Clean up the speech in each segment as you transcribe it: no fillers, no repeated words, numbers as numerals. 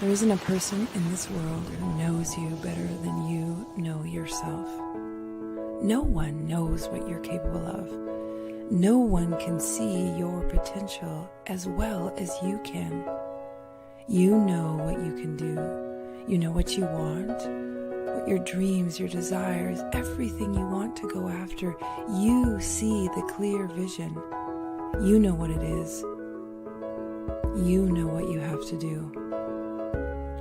There isn't a person in this world who knows you better than you know yourself. No one knows what you're capable of. No one can see your potential as well as you can. You know what you can do. You know what you want, what your dreams, your desires, everything you want to go after. You see the clear vision. You know what it is. You know what you have to do.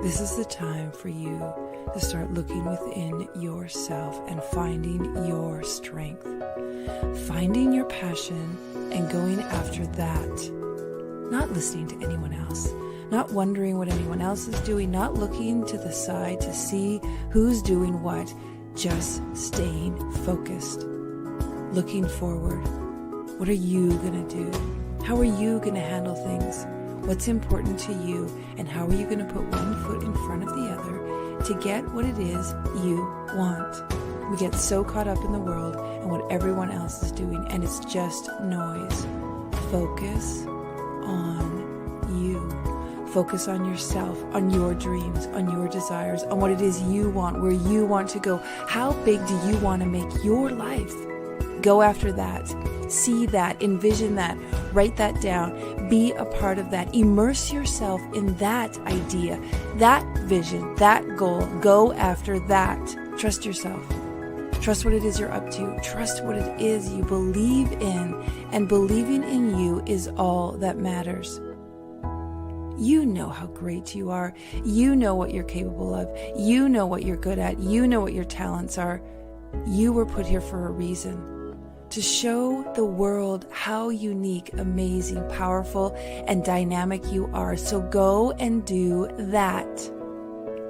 This is the time for you to start looking within yourself and finding your strength, finding your passion and going after that, not listening to anyone else, not wondering what anyone else is doing, not looking to the side to see who's doing what, just staying focused, looking forward. What are you going to do? How are you going to handle things? What's important to you, and how are you going to put one foot in front of the other to get what it is you want? We get so caught up in the world and what everyone else is doing, and it's just noise. Focus on you. Focus on yourself, on your dreams, on your desires, on what it is you want, where you want to go. How big do you want to make your life? Go after that. See that, envision that, write that down, be a part of that, immerse yourself in that idea, that vision, that goal, go after that. Trust yourself. Trust what it is you're up to. Trust what it is you believe in, and believing in you is all that matters. You know how great you are. You know what you're capable of. You know what you're good at. You know what your talents are. You were put here for a reason. To show the world how unique, amazing, powerful, and dynamic you are. So go and do that.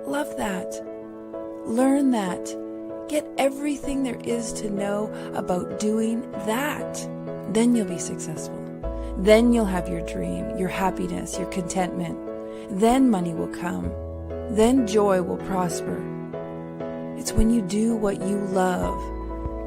Love that. Learn that. Get everything there is to know about doing that. Then you'll be successful. Then you'll have your dream, your happiness, your contentment. Then money will come. Then joy will prosper. It's when you do what you love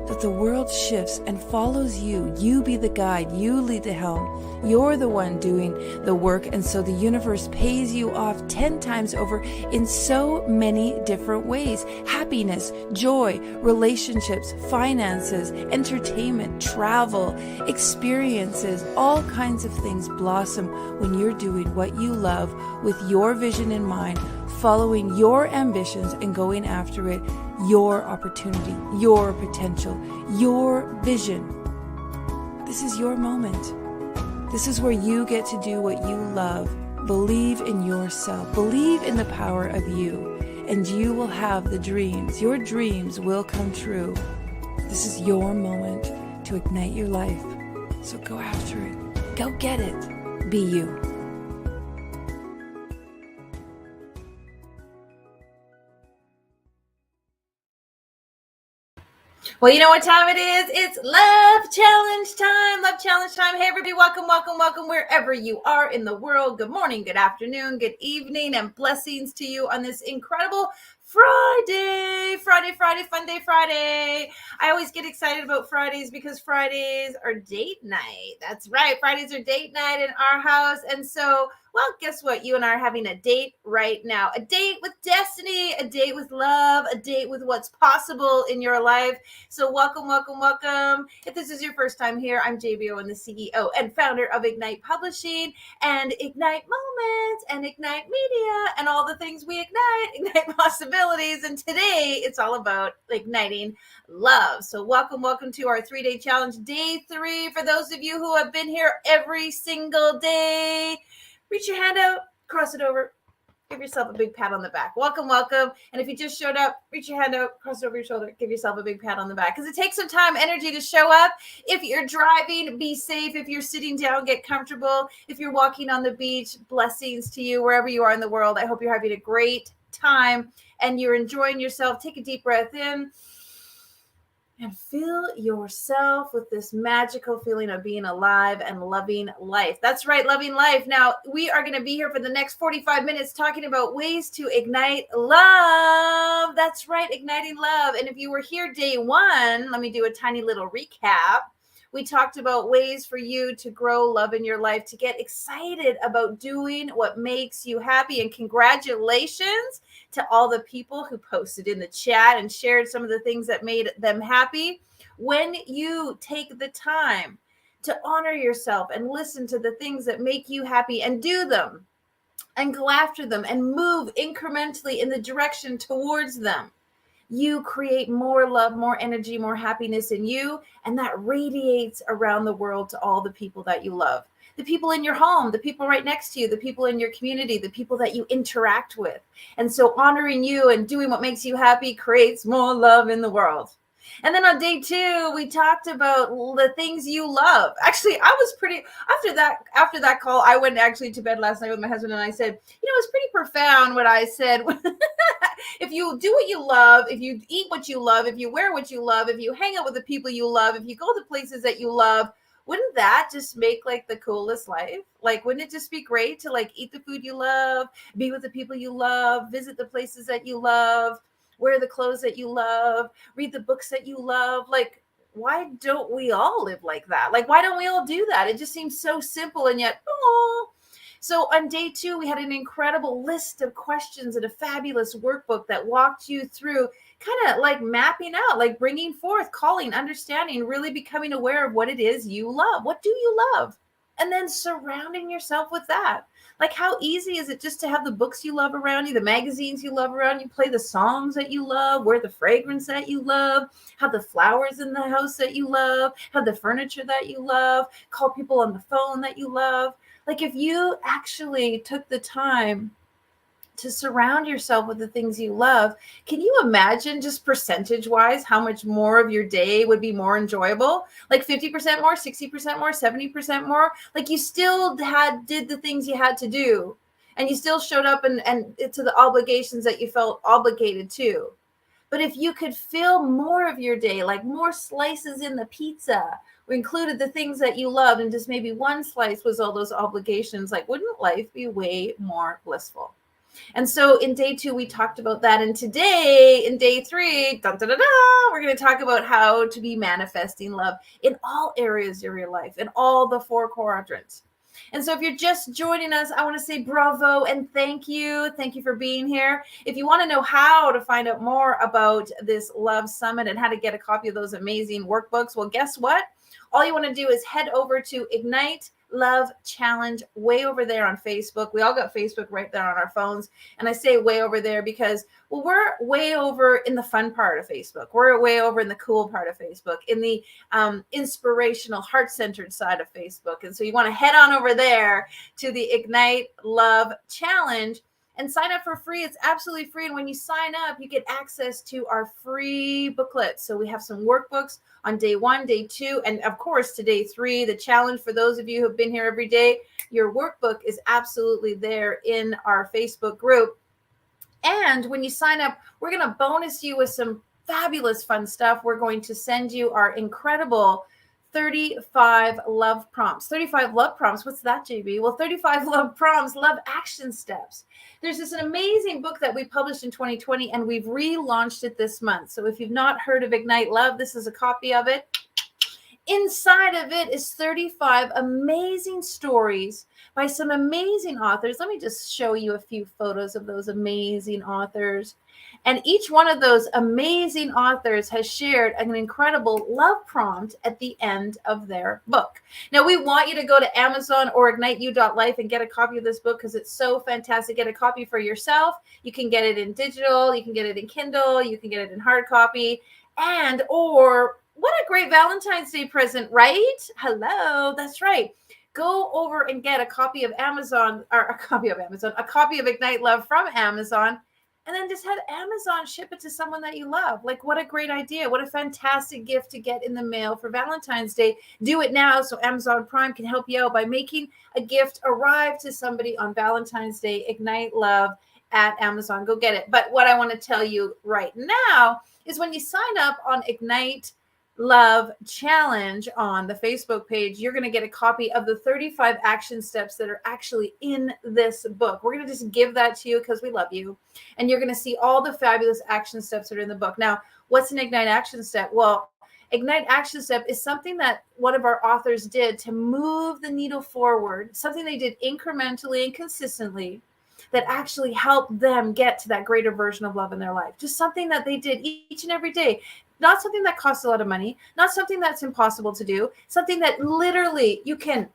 that the world shifts and follows you. You be the guide. You lead the helm. You're the one doing the work. And so the universe pays you off 10 times over in so many different ways. Happiness, joy, relationships, finances, entertainment, travel, experiences, all kinds of things blossom when you're doing what you love with your vision in mind, following your ambitions and going after it. Your opportunity, your potential, your vision. This is your moment. This is where you get to do what you love. Believe in yourself. Believe in the power of you, and you will have the dreams. Your dreams will come true. This is your moment to ignite your life. So go after it. Go get it. Be you. Well, you know what time it is? It's Love Challenge time. Love Challenge time. Hey, everybody. Welcome, welcome, welcome wherever you are in the world. Good morning, good afternoon, good evening, and blessings to you on this incredible Friday, fun day Friday. I always get excited about Fridays because Fridays are date night. That's right. Fridays are date night in our house. And so, well, guess what? You and I are having a date right now. A date with destiny, a date with love, a date with what's possible in your life. So welcome, welcome, welcome. If this is your first time here, I'm JBO and the CEO and founder of Ignite Publishing and Ignite Moments and Ignite Media and all the things we ignite possibilities. And today it's all about igniting love. So welcome to our 3-day challenge, day 3. For those of you who have been here every single day, reach your hand out, cross it over, give yourself a big pat on the back. Welcome. And if you just showed up, reach your hand out, cross it over your shoulder, give yourself a big pat on the back. Because it takes some time, energy to show up. If you're driving, be safe. If you're sitting down, get comfortable. If you're walking on the beach, blessings to you wherever you are in the world. I hope you're having a great time and you're enjoying yourself. Take a deep breath in. And fill yourself with this magical feeling of being alive and loving life. That's right, loving life. Now, we are going to be here for the next 45 minutes talking about ways to ignite love. That's right, igniting love. And if you were here day 1, let me do a tiny little recap. We talked about ways for you to grow love in your life, to get excited about doing what makes you happy. And congratulations to all the people who posted in the chat and shared some of the things that made them happy. When you take the time to honor yourself and listen to the things that make you happy and do them and go after them and move incrementally in the direction towards them, you create more love, more energy, more happiness in you, and that radiates around the world to all the people that you love. The people in your home, the people right next to you, the people in your community, the people that you interact with. And so honoring you and doing what makes you happy creates more love in the world. And then on day 2, we talked about the things you love. Actually, I was pretty, after that call, I went actually to bed last night with my husband and I said, it was pretty profound what I said. If you do what you love, if you eat what you love, if you wear what you love, if you hang out with the people you love, if you go to places that you love, wouldn't that just make like the coolest life? Like, wouldn't it just be great to like eat the food you love, be with the people you love, visit the places that you love, wear the clothes that you love, read the books that you love? Like, why don't we all live like that? Like, why don't we all do that? It just seems so simple and yet, oh. So on day 2, we had an incredible list of questions and a fabulous workbook that walked you through kind of like mapping out, like bringing forth, calling, understanding, really becoming aware of what it is you love. What do you love? And then surrounding yourself with that. Like, how easy is it just to have the books you love around you, the magazines you love around you, play the songs that you love, wear the fragrance that you love, have the flowers in the house that you love, have the furniture that you love, call people on the phone that you love. Like, if you actually took the time to surround yourself with the things you love, can you imagine just percentage wise how much more of your day would be more enjoyable? Like 50% more, 60% more, 70% more. Like, you still did the things you had to do, and you still showed up and to the obligations that you felt obligated to. But if you could fill more of your day, like more slices in the pizza, or included the things that you loved, and just maybe one slice was all those obligations, like, wouldn't life be way more blissful? And so in day 2, we talked about that. And today, in day 3, we're going to talk about how to be manifesting love in all areas of your life, in all the 4 quadrants. And so if you're just joining us, I want to say bravo and thank you. Thank you for being here. If you want to know how to find out more about this Love Summit and how to get a copy of those amazing workbooks, well, guess what? All you want to do is head over to Ignite Love Challenge way over there on Facebook. We all got Facebook right there on our phones. And I say way over there because, well, we're way over in the fun part of Facebook. We're way over in the cool part of Facebook, in the inspirational, heart-centered side of Facebook. And so you want to head on over there to the Ignite Love Challenge and sign up for free. It's absolutely free. And when you sign up, you get access to our free booklet. So we have some workbooks on day 1, day 2, and of course, to day 3, the challenge. For those of you who have been here every day, your workbook is absolutely there in our Facebook group. And when you sign up, we're going to bonus you with some fabulous fun stuff. We're going to send you our incredible 35 love prompts. 35 love prompts. What's that, JB? Well, 35 love prompts, love action steps. There's this amazing book that we published in 2020, and we've relaunched it this month. So if you've not heard of Ignite Love, this is a copy of it. Inside of it is 35 amazing stories by some amazing authors. Let me just show you a few photos of those amazing authors. And each one of those amazing authors has shared an incredible love prompt at the end of their book. Now, we want you to go to Amazon or igniteyou.life and get a copy of this book because it's so fantastic. Get a copy for yourself. You can get it in digital. You can get it in Kindle. You can get it in hard copy. Or what a great Valentine's Day present, right? Hello, that's right. Go over and get a copy of a copy of Ignite Love from Amazon, and then just have Amazon ship it to someone that you love. Like, what a great idea. What a fantastic gift to get in the mail for Valentine's Day. Do it now so Amazon Prime can help you out by making a gift arrive to somebody on Valentine's Day. Ignite Love at Amazon. Go get it. But what I want to tell you right now is when you sign up on Ignite Love Challenge on the Facebook page, you're going to get a copy of the 35 action steps that are actually in this book. We're going to just give that to you because we love you. And you're going to see all the fabulous action steps that are in the book. Now, what's an Ignite action step? Well, Ignite action step is something that one of our authors did to move the needle forward, something they did incrementally and consistently that actually helped them get to that greater version of love in their life. Just something that they did each and every day. Not something that costs a lot of money, not something that's impossible to do, something that literally you can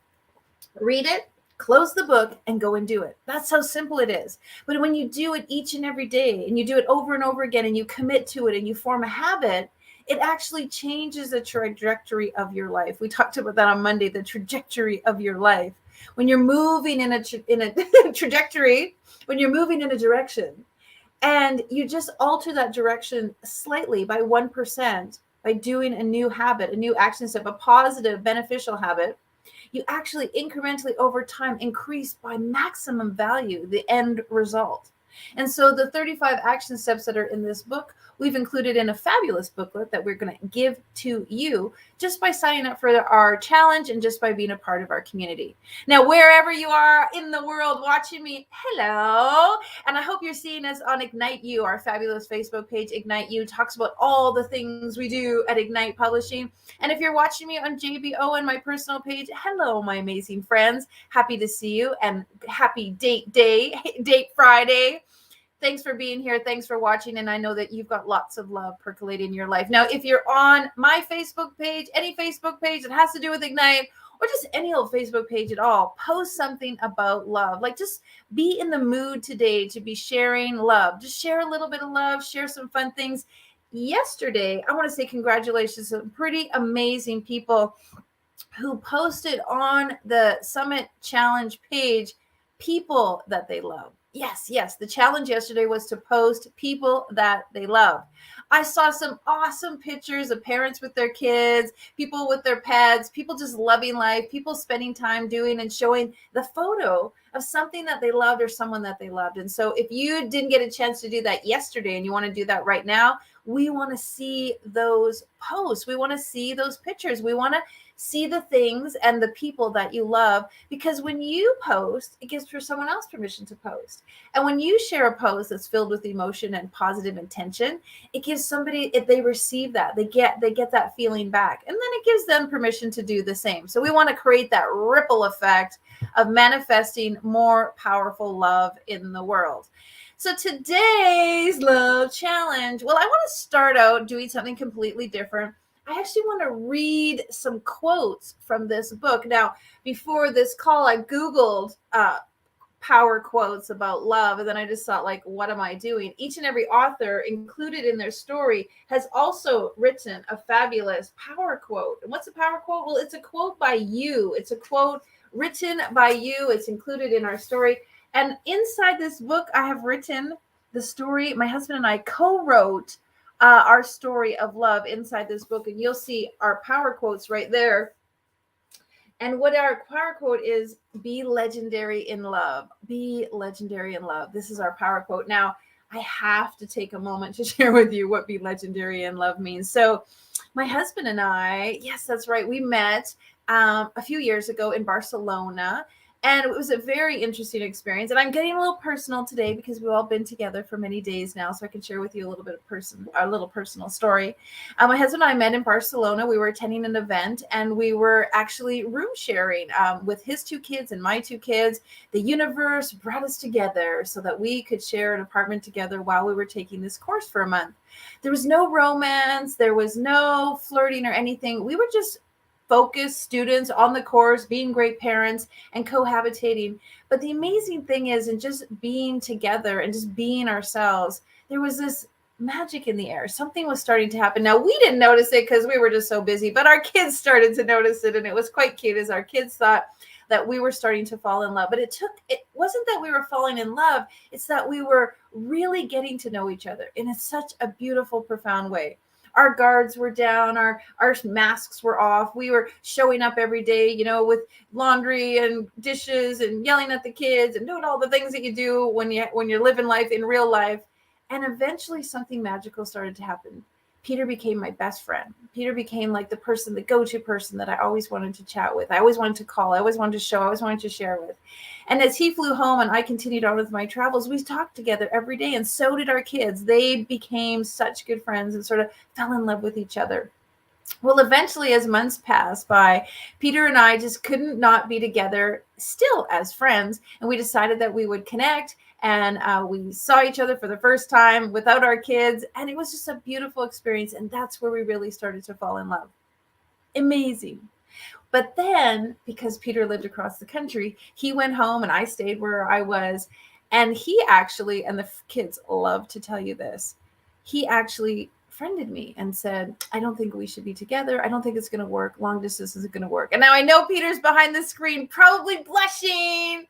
read it, close the book, and go and do it. That's how simple it is. But when you do it each and every day, and you do it over and over again, and you commit to it, and you form a habit, it actually changes the trajectory of your life. We talked about that on Monday, the trajectory of your life. When you're moving in a trajectory, when you're moving in a direction, and you just alter that direction slightly by 1% by doing a new habit, a new action step, a positive, beneficial habit, you actually incrementally over time increase by maximum value the end result. And so the 35 action steps that are in this book, we've included in a fabulous booklet that we're going to give to you just by signing up for our challenge and just by being a part of our community. Now, wherever you are in the world watching me, hello. And I hope you're seeing us on Ignite You, our fabulous Facebook page. Ignite You talks about all the things we do at Ignite Publishing. And if you're watching me on JBO and my personal page, hello, my amazing friends. Happy to see you and happy date Friday. Thanks for being here. Thanks for watching. And I know that you've got lots of love percolating in your life. Now, if you're on my Facebook page, any Facebook page that has to do with Ignite, or just any old Facebook page at all, post something about love. Like, just be in the mood today to be sharing love. Just share a little bit of love, share some fun things. Yesterday, I want to say congratulations to some pretty amazing people who posted on the Summit Challenge page people that they love. Yes. The challenge yesterday was to post people that they love. I saw some awesome pictures of parents with their kids, people with their pets, people just loving life, people spending time doing and showing the photo of something that they loved or someone that they loved. And so if you didn't get a chance to do that yesterday and you want to do that right now, we want to see those posts. We want to see those pictures. We want to see the things and the people that you love, because when you post, it gives for someone else permission to post. And when you share a post that's filled with emotion and positive intention, it gives somebody, if they receive that, they get that feeling back. And then it gives them permission to do the same. So we want to create that ripple effect of manifesting more powerful love in the world. So today's love challenge, well, I want to start out doing something completely different. I actually want to read some quotes from this book. Now, before this call, I Googled power quotes about love, and then I just thought, like, what am I doing? Each and every author included in their story has also written a fabulous power quote. And what's a power quote? Well, it's a quote by you. It's a quote written by you. It's included in our story. And inside this book, I have written the story. My husband and I co-wrote our story of love inside this book, and you'll see our power quotes right there. And what our power quote is: be legendary in love. Be legendary in love. This is our power quote. Now, I have to take a moment to share with you what be legendary in love means. So my husband and I, yes, that's right, we met a few years ago in Barcelona. And it was a very interesting experience. And I'm getting a little personal today because we've all been together for many days now, so I can share with you a little bit of our little personal story. My husband and I met in Barcelona. We were attending an event, and we were actually room sharing with his two kids and my two kids. The universe brought us together so that we could share an apartment together while we were taking this course for a month. There was no romance. There was no flirting or anything. We were just focused students on the course, being great parents and cohabitating. But the amazing thing is, in just being together and just being ourselves, there was this magic in the air. Something was starting to happen. Now, we didn't notice it because we were just so busy, but our kids started to notice it, and it was quite cute as our kids thought that we were starting to fall in love. But it wasn't that we were falling in love, it's that we were really getting to know each other in such a beautiful, profound way. Our guards were down, our masks were off. We were showing up every day, with laundry and dishes and yelling at the kids and doing all the things that you do when you're living life in real life. And eventually something magical started to happen. Peter became my best friend. Peter became like the go-to person that I always wanted to chat with. I always wanted to call. I always wanted to show. I always wanted to share with. And as he flew home and I continued on with my travels, we talked together every day, and so did our kids. They became such good friends and sort of fell in love with each other. Well, eventually, as months passed by, Peter and I just couldn't not be together still as friends. And we decided that we would connect. And we saw each other for the first time without our kids. And it was just a beautiful experience. And that's where we really started to fall in love. Amazing. But then, because Peter lived across the country, he went home and I stayed where I was. And he actually, and the kids love to tell you this, he actually friended me and said, I don't think we should be together. I don't think it's going to work. Long distance isn't going to work. And now I know Peter's behind the screen, probably blushing,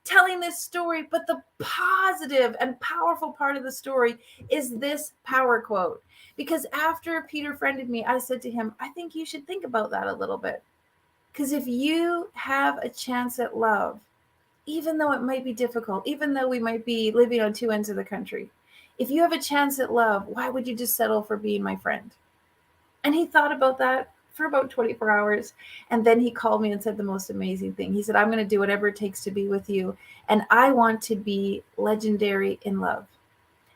telling this story. But the positive and powerful part of the story is this power quote. Because after Peter friended me, I said to him, I think you should think about that a little bit. Because if you have a chance at love, even though it might be difficult, even though we might be living on two ends of the country, if you have a chance at love, why would you just settle for being my friend? And he thought about that for about 24 hours. And then he called me and said the most amazing thing. He said, I'm going to do whatever it takes to be with you. And I want to be legendary in love.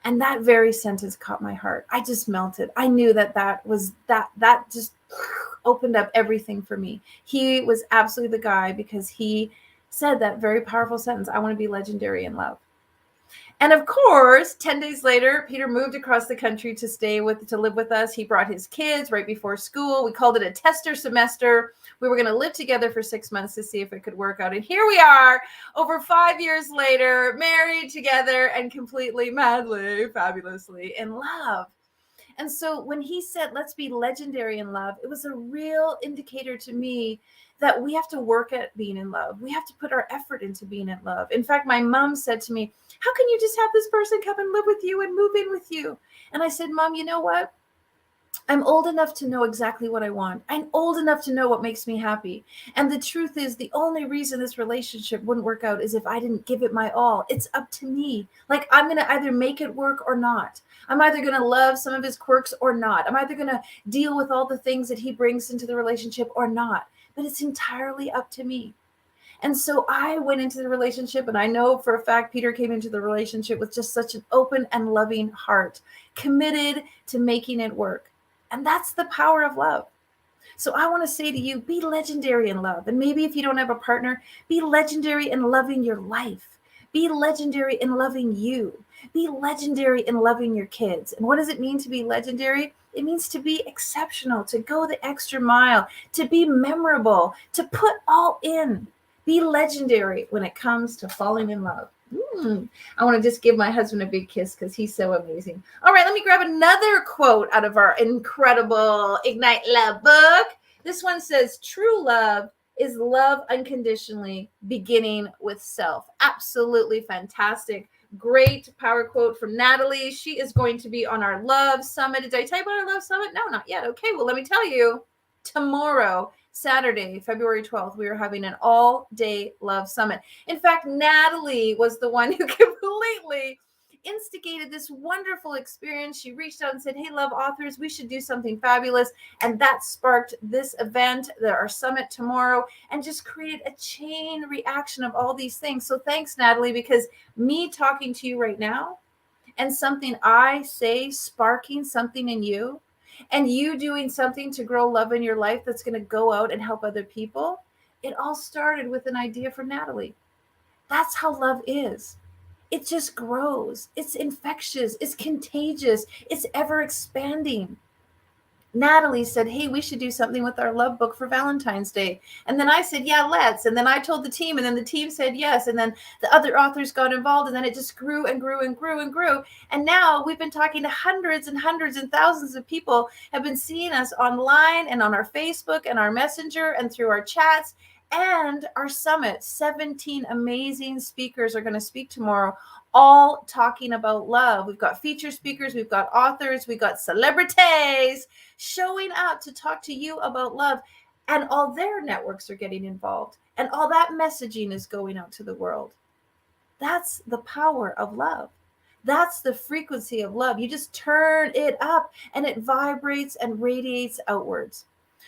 And that very sentence caught my heart. I just melted. I knew that just opened up everything for me. He was absolutely the guy because he said that very powerful sentence. I want to be legendary in love. And of course, 10 days later, Peter moved across the country to live with us. He brought his kids right before school. We called it a tester semester. We were going to live together for 6 months to see if it could work out. And here we are, over 5 years later, married together and completely, madly, fabulously in love. And so when he said, let's be legendary in love, it was a real indicator to me that we have to work at being in love. We have to put our effort into being in love. In fact, my mom said to me, how can you just have this person come and live with you and move in with you? And I said, Mom, you know what? I'm old enough to know exactly what I want. I'm old enough to know what makes me happy. And the truth is, the only reason this relationship wouldn't work out is if I didn't give it my all. It's up to me. Like, I'm going to either make it work or not. I'm either going to love some of his quirks or not. I'm either going to deal with all the things that he brings into the relationship or not. But it's entirely up to me. And so I went into the relationship, and I know for a fact Peter came into the relationship with just such an open and loving heart, committed to making it work. And that's the power of love. So I want to say to you, be legendary in love. And maybe if you don't have a partner, be legendary in loving your life. Be legendary in loving you. Be legendary in loving your kids. And what does it mean to be legendary? It means to be exceptional, to go the extra mile, to be memorable, to put all in. Be legendary when it comes to falling in love. I want to just give my husband a big kiss because he's so amazing. All right, let me grab another quote out of our incredible Ignite Love book. This one says, true love is love unconditionally, beginning with self. Absolutely fantastic. Great power quote from Natalie. She is going to be on our Love Summit. Did I tell you about our Love Summit? No, not yet. Okay, well, let me tell you. Tomorrow, Saturday, February 12th, we are having an all-day Love Summit. In fact, Natalie was the one who completely instigated this wonderful experience. She reached out and said, hey, love authors, we should do something fabulous. And that sparked this event, our summit tomorrow, and just created a chain reaction of all these things. So thanks, Natalie, because me talking to you right now and something I say sparking something in you, and you doing something to grow love in your life that's going to go out and help other people, it all started with an idea from Natalie. That's how love is. It just grows. It's infectious. It's contagious. It's ever expanding. Natalie said, hey, we should do something with our love book for Valentine's Day. And then I said, yeah, let's. And then I told the team, and then the team said yes. And then the other authors got involved, and then it just grew and grew and grew and grew. And now we've been talking to hundreds and hundreds and thousands of people have been seeing us online and on our Facebook and our Messenger and through our chats and our summit. 17 amazing speakers are going to speak tomorrow, all talking about love. We've got feature speakers, we've got authors, we've got celebrities showing up to talk to you about love, and all their networks are getting involved, and all that messaging is going out to the world. That's the power of love. That's the frequency of love. You just turn it up and it vibrates and radiates outwards.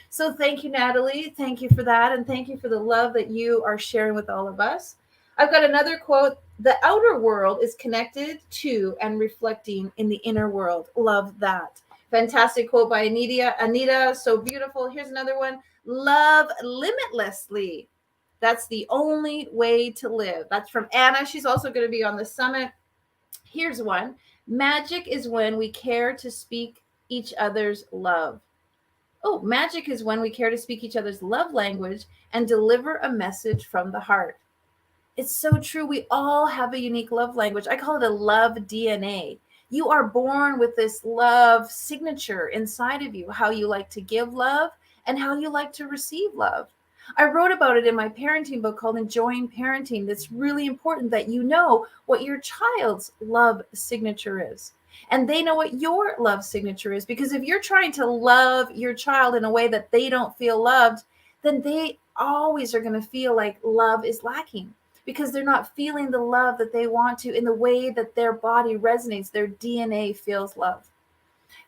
So thank you, Natalie. Thank you for that. And thank you for the love that you are sharing with all of us. I've got another quote. The outer world is connected to and reflecting in the inner world. Love that. Fantastic quote by Anita, so beautiful. Here's another one. Love limitlessly. That's the only way to live. That's from Anna. She's also going to be on the summit. Here's one. Magic is when we care to speak each other's love. Oh, magic is when we care to speak each other's love language and deliver a message from the heart. It's so true. We all have a unique love language. I call it a love DNA. You are born with this love signature inside of you, how you like to give love and how you like to receive love. I wrote about it in my parenting book called Enjoying Parenting. That's really important that you know what your child's love signature is. And they know what your love signature is. Because if you're trying to love your child in a way that they don't feel loved, then they always are going to feel like love is lacking, because they're not feeling the love that they want to in the way that their body resonates, their DNA feels love.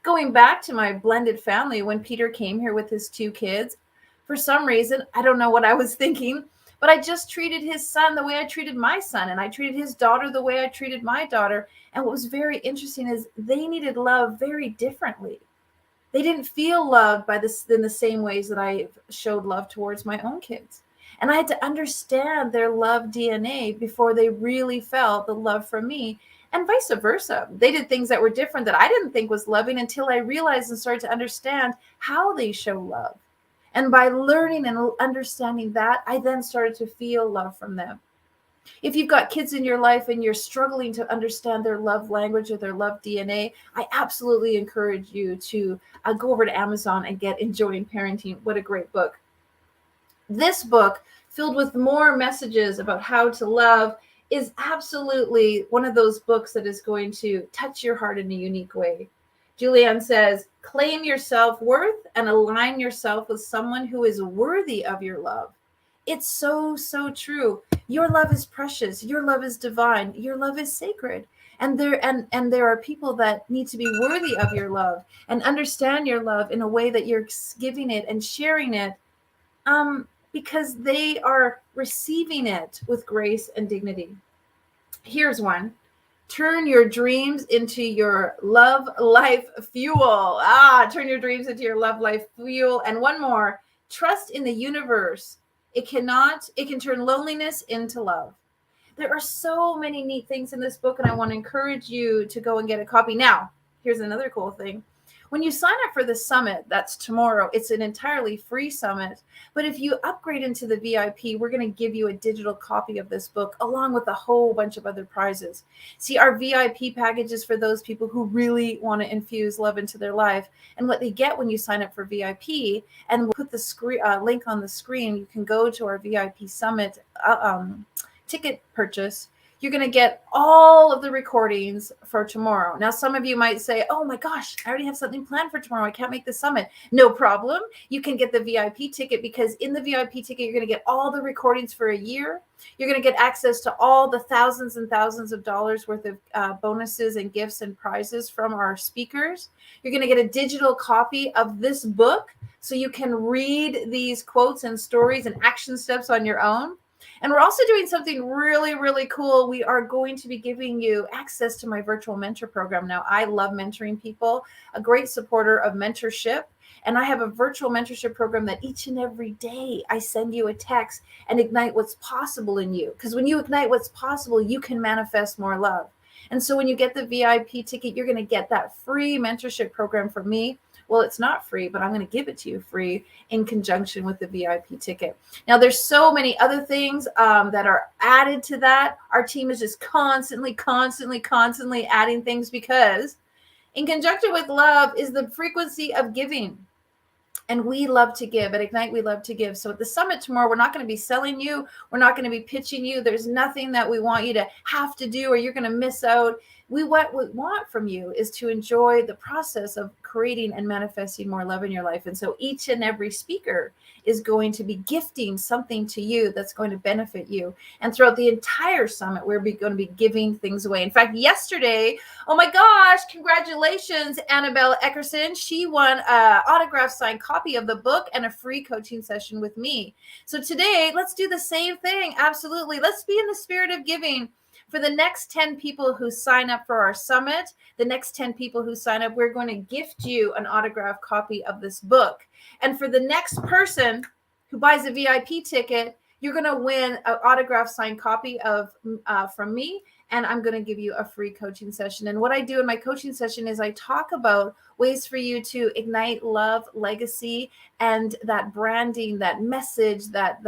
Going back to my blended family, when Peter came here with his 2 kids, for some reason, I don't know what I was thinking, but I just treated his son the way I treated my son, and I treated his daughter the way I treated my daughter. And what was very interesting is they needed love very differently. They didn't feel loved in the same ways that I showed love towards my own kids. And I had to understand their love DNA before they really felt the love from me, and vice versa. They did things that were different that I didn't think was loving until I realized and started to understand how they show love. And by learning and understanding that, I then started to feel love from them. If you've got kids in your life and you're struggling to understand their love language or their love DNA, I absolutely encourage you to go over to Amazon and get Enjoying Parenting. What a great book. This book, filled with more messages about how to love, is absolutely one of those books that is going to touch your heart in a unique way. Julianne says, claim your self-worth and align yourself with someone who is worthy of your love. It's so, so true. Your love is precious. Your love is divine. Your love is sacred. And there are people that need to be worthy of your love and understand your love in a way that you're giving it and sharing it, because they are receiving it with grace and dignity. Here's one. Turn your dreams into your love life fuel. Turn your dreams into your love life fuel. And one more. Trust in the universe. It can turn loneliness into love. There are so many neat things in this book, and I want to encourage you to go and get a copy. Now, here's another cool thing. When you sign up for the summit, that's tomorrow, it's an entirely free summit. But if you upgrade into the VIP, we're going to give you a digital copy of this book along with a whole bunch of other prizes. See, our VIP package is for those people who really want to infuse love into their life. And what they get when you sign up for VIP, and we'll put the link on the screen, you can go to our VIP summit ticket purchase. You're going to get all of the recordings for tomorrow. Now, some of you might say, oh my gosh, I already have something planned for tomorrow. I can't make the summit. No problem. You can get the VIP ticket, because in the VIP ticket, you're going to get all the recordings for a year. You're going to get access to all the thousands and thousands of dollars worth of bonuses and gifts and prizes from our speakers. You're going to get a digital copy of this book so you can read these quotes and stories and action steps on your own. And we're also doing something really, really cool. We are going to be giving you access to my virtual mentor program. Now, I love mentoring people, a great supporter of mentorship. And I have a virtual mentorship program that each and every day I send you a text and ignite what's possible in you. Because when you ignite what's possible, you can manifest more love. And so when you get the VIP ticket, you're going to get that free mentorship program from me. Well, it's not free, but I'm going to give it to you free in conjunction with the VIP ticket. Now, there's so many other things that are added to that. Our team is just constantly adding things, because in conjunction with love is the frequency of giving. And we love to give. At Ignite, we love to give. So at the summit tomorrow, we're not going to be selling you. We're not going to be pitching you. There's nothing that we want you to have to do or you're going to miss out. What we want from you is to enjoy the process of creating and manifesting more love in your life. And so each and every speaker is going to be gifting something to you that's going to benefit you. And throughout the entire summit, we're going to be giving things away. In fact, yesterday, oh my gosh, congratulations, Annabelle Eckerson. She won an autograph signed copy of the book and a free coaching session with me. So today, let's do the same thing. Absolutely. Let's be in the spirit of giving. For the next 10 people who sign up for our summit, the next 10 people who sign up, we're going to gift you an autographed copy of this book. And for the next person who buys a VIP ticket, you're going to win an autographed signed copy of from me, and I'm going to give you a free coaching session. And what I do in my coaching session is I talk about ways for you to ignite love, legacy, and that branding, that message, that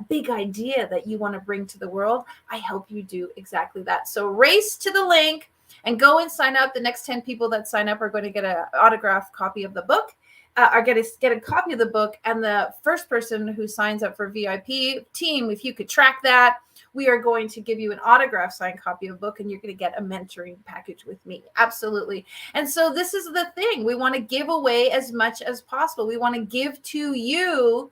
big idea that you want to bring to the world. I help you do exactly that. So race to the link and go and sign up. The next 10 people that sign up are going to get an autographed copy of the book. Are going to get a copy of the book, and the first person who signs up for VIP team, if you could track that, we are going to give you an autograph signed copy of the book, and you're going to get a mentoring package with me. Absolutely. And so this is the thing. We want to give away as much as possible. We want to give to you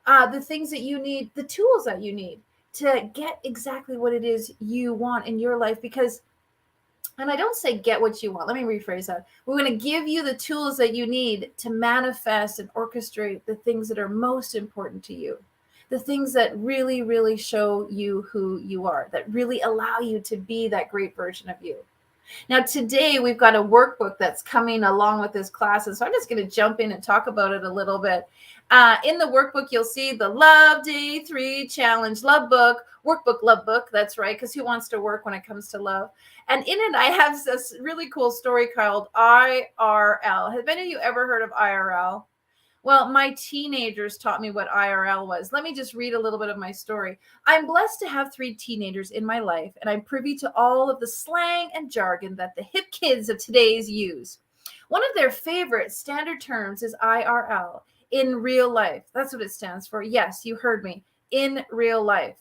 the things that you need, the tools that you need to get exactly what it is you want in your life. Because, and I don't say get what you want. Let me rephrase that. We're going to give you the tools that you need to manifest and orchestrate the things that are most important to you. The things that really, really show you who you are, that really allow you to be that great version of you. Now, today we've got a workbook that's coming along with this class. And so I'm just going to jump in and talk about it a little bit. In the workbook, you'll see the Love Day 3 Challenge Love Book, Workbook, Love Book. That's right, because who wants to work when it comes to love? And in it, I have this really cool story called IRL. Have any of you ever heard of IRL? Well, my teenagers taught me what IRL was. Let me just read a little bit of my story. I'm blessed to have 3 teenagers in my life, and I'm privy to all of the slang and jargon that the hip kids of today's use. One of their favorite standard terms is IRL, in real life. That's what it stands for. Yes, you heard me. In real life.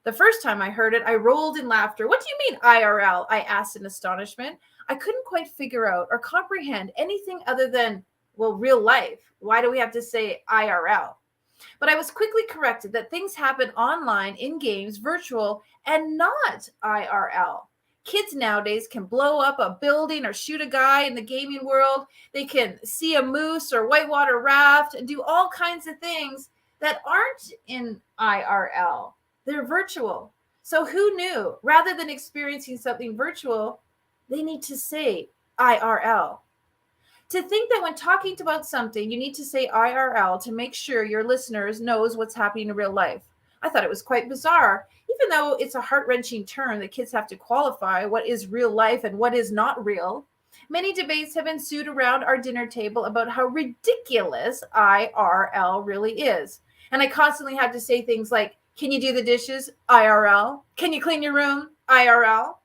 The first time I heard it, I rolled in laughter. What do you mean IRL? I asked in astonishment. I couldn't quite figure out or comprehend anything other than, well, real life. Why do we have to say IRL? But I was quickly corrected that things happen online, in games, virtual, and not IRL. Kids nowadays can blow up a building or shoot a guy in the gaming world. They can see a moose or whitewater raft and do all kinds of things that aren't in IRL. They're virtual. So who knew? Rather than experiencing something virtual, they need to say IRL. To think that when talking about something, you need to say IRL to make sure your listeners knows what's happening in real life. I thought it was quite bizarre, even though it's a heart-wrenching term that kids have to qualify what is real life and what is not real. Many debates have ensued around our dinner table about how ridiculous IRL really is. And I constantly had to say things like, can you do the dishes? IRL. Can you clean your room? IRL.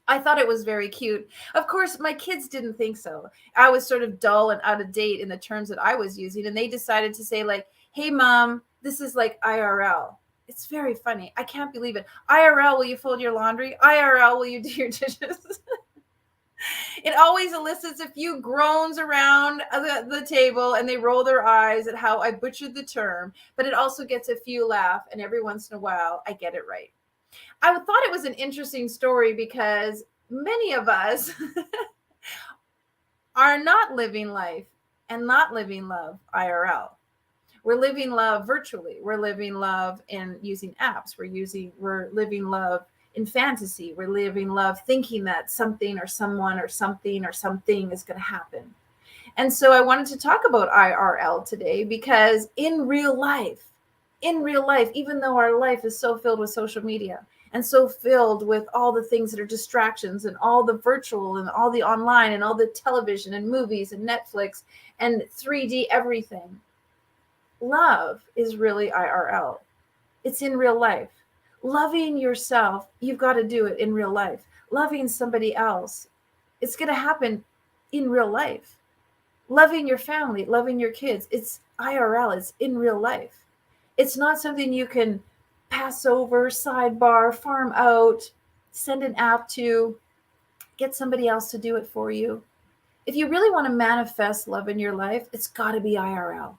I thought it was very cute. Of course, my kids didn't think so. I was sort of dull and out of date in the terms that I was using. And they decided to say like, hey, Mom, this is like IRL. It's very funny. I can't believe it. IRL, will you fold your laundry? IRL, will you do your dishes? It always elicits a few groans around the table, and they roll their eyes at how I butchered the term. But it also gets a few laugh, and every once in a while, I get it right. I thought it was an interesting story because many of us are not living life and not living love IRL. We're living love virtually. We're living love in using apps. We're living love in fantasy. We're living love thinking that something or someone or something is going to happen. And so I wanted to talk about IRL today because in real life, even though our life is so filled with social media and so filled with all the things that are distractions and all the virtual and all the online and all the television and movies and Netflix and 3D everything, love is really IRL. It's in real life. Loving yourself, you've got to do it in real life. Loving somebody else, it's going to happen in real life. Loving your family, loving your kids, it's IRL, it's in real life. It's not something you can pass over, sidebar, farm out, send an app to, get somebody else to do it for you. If you really want to manifest love in your life, it's got to be IRL.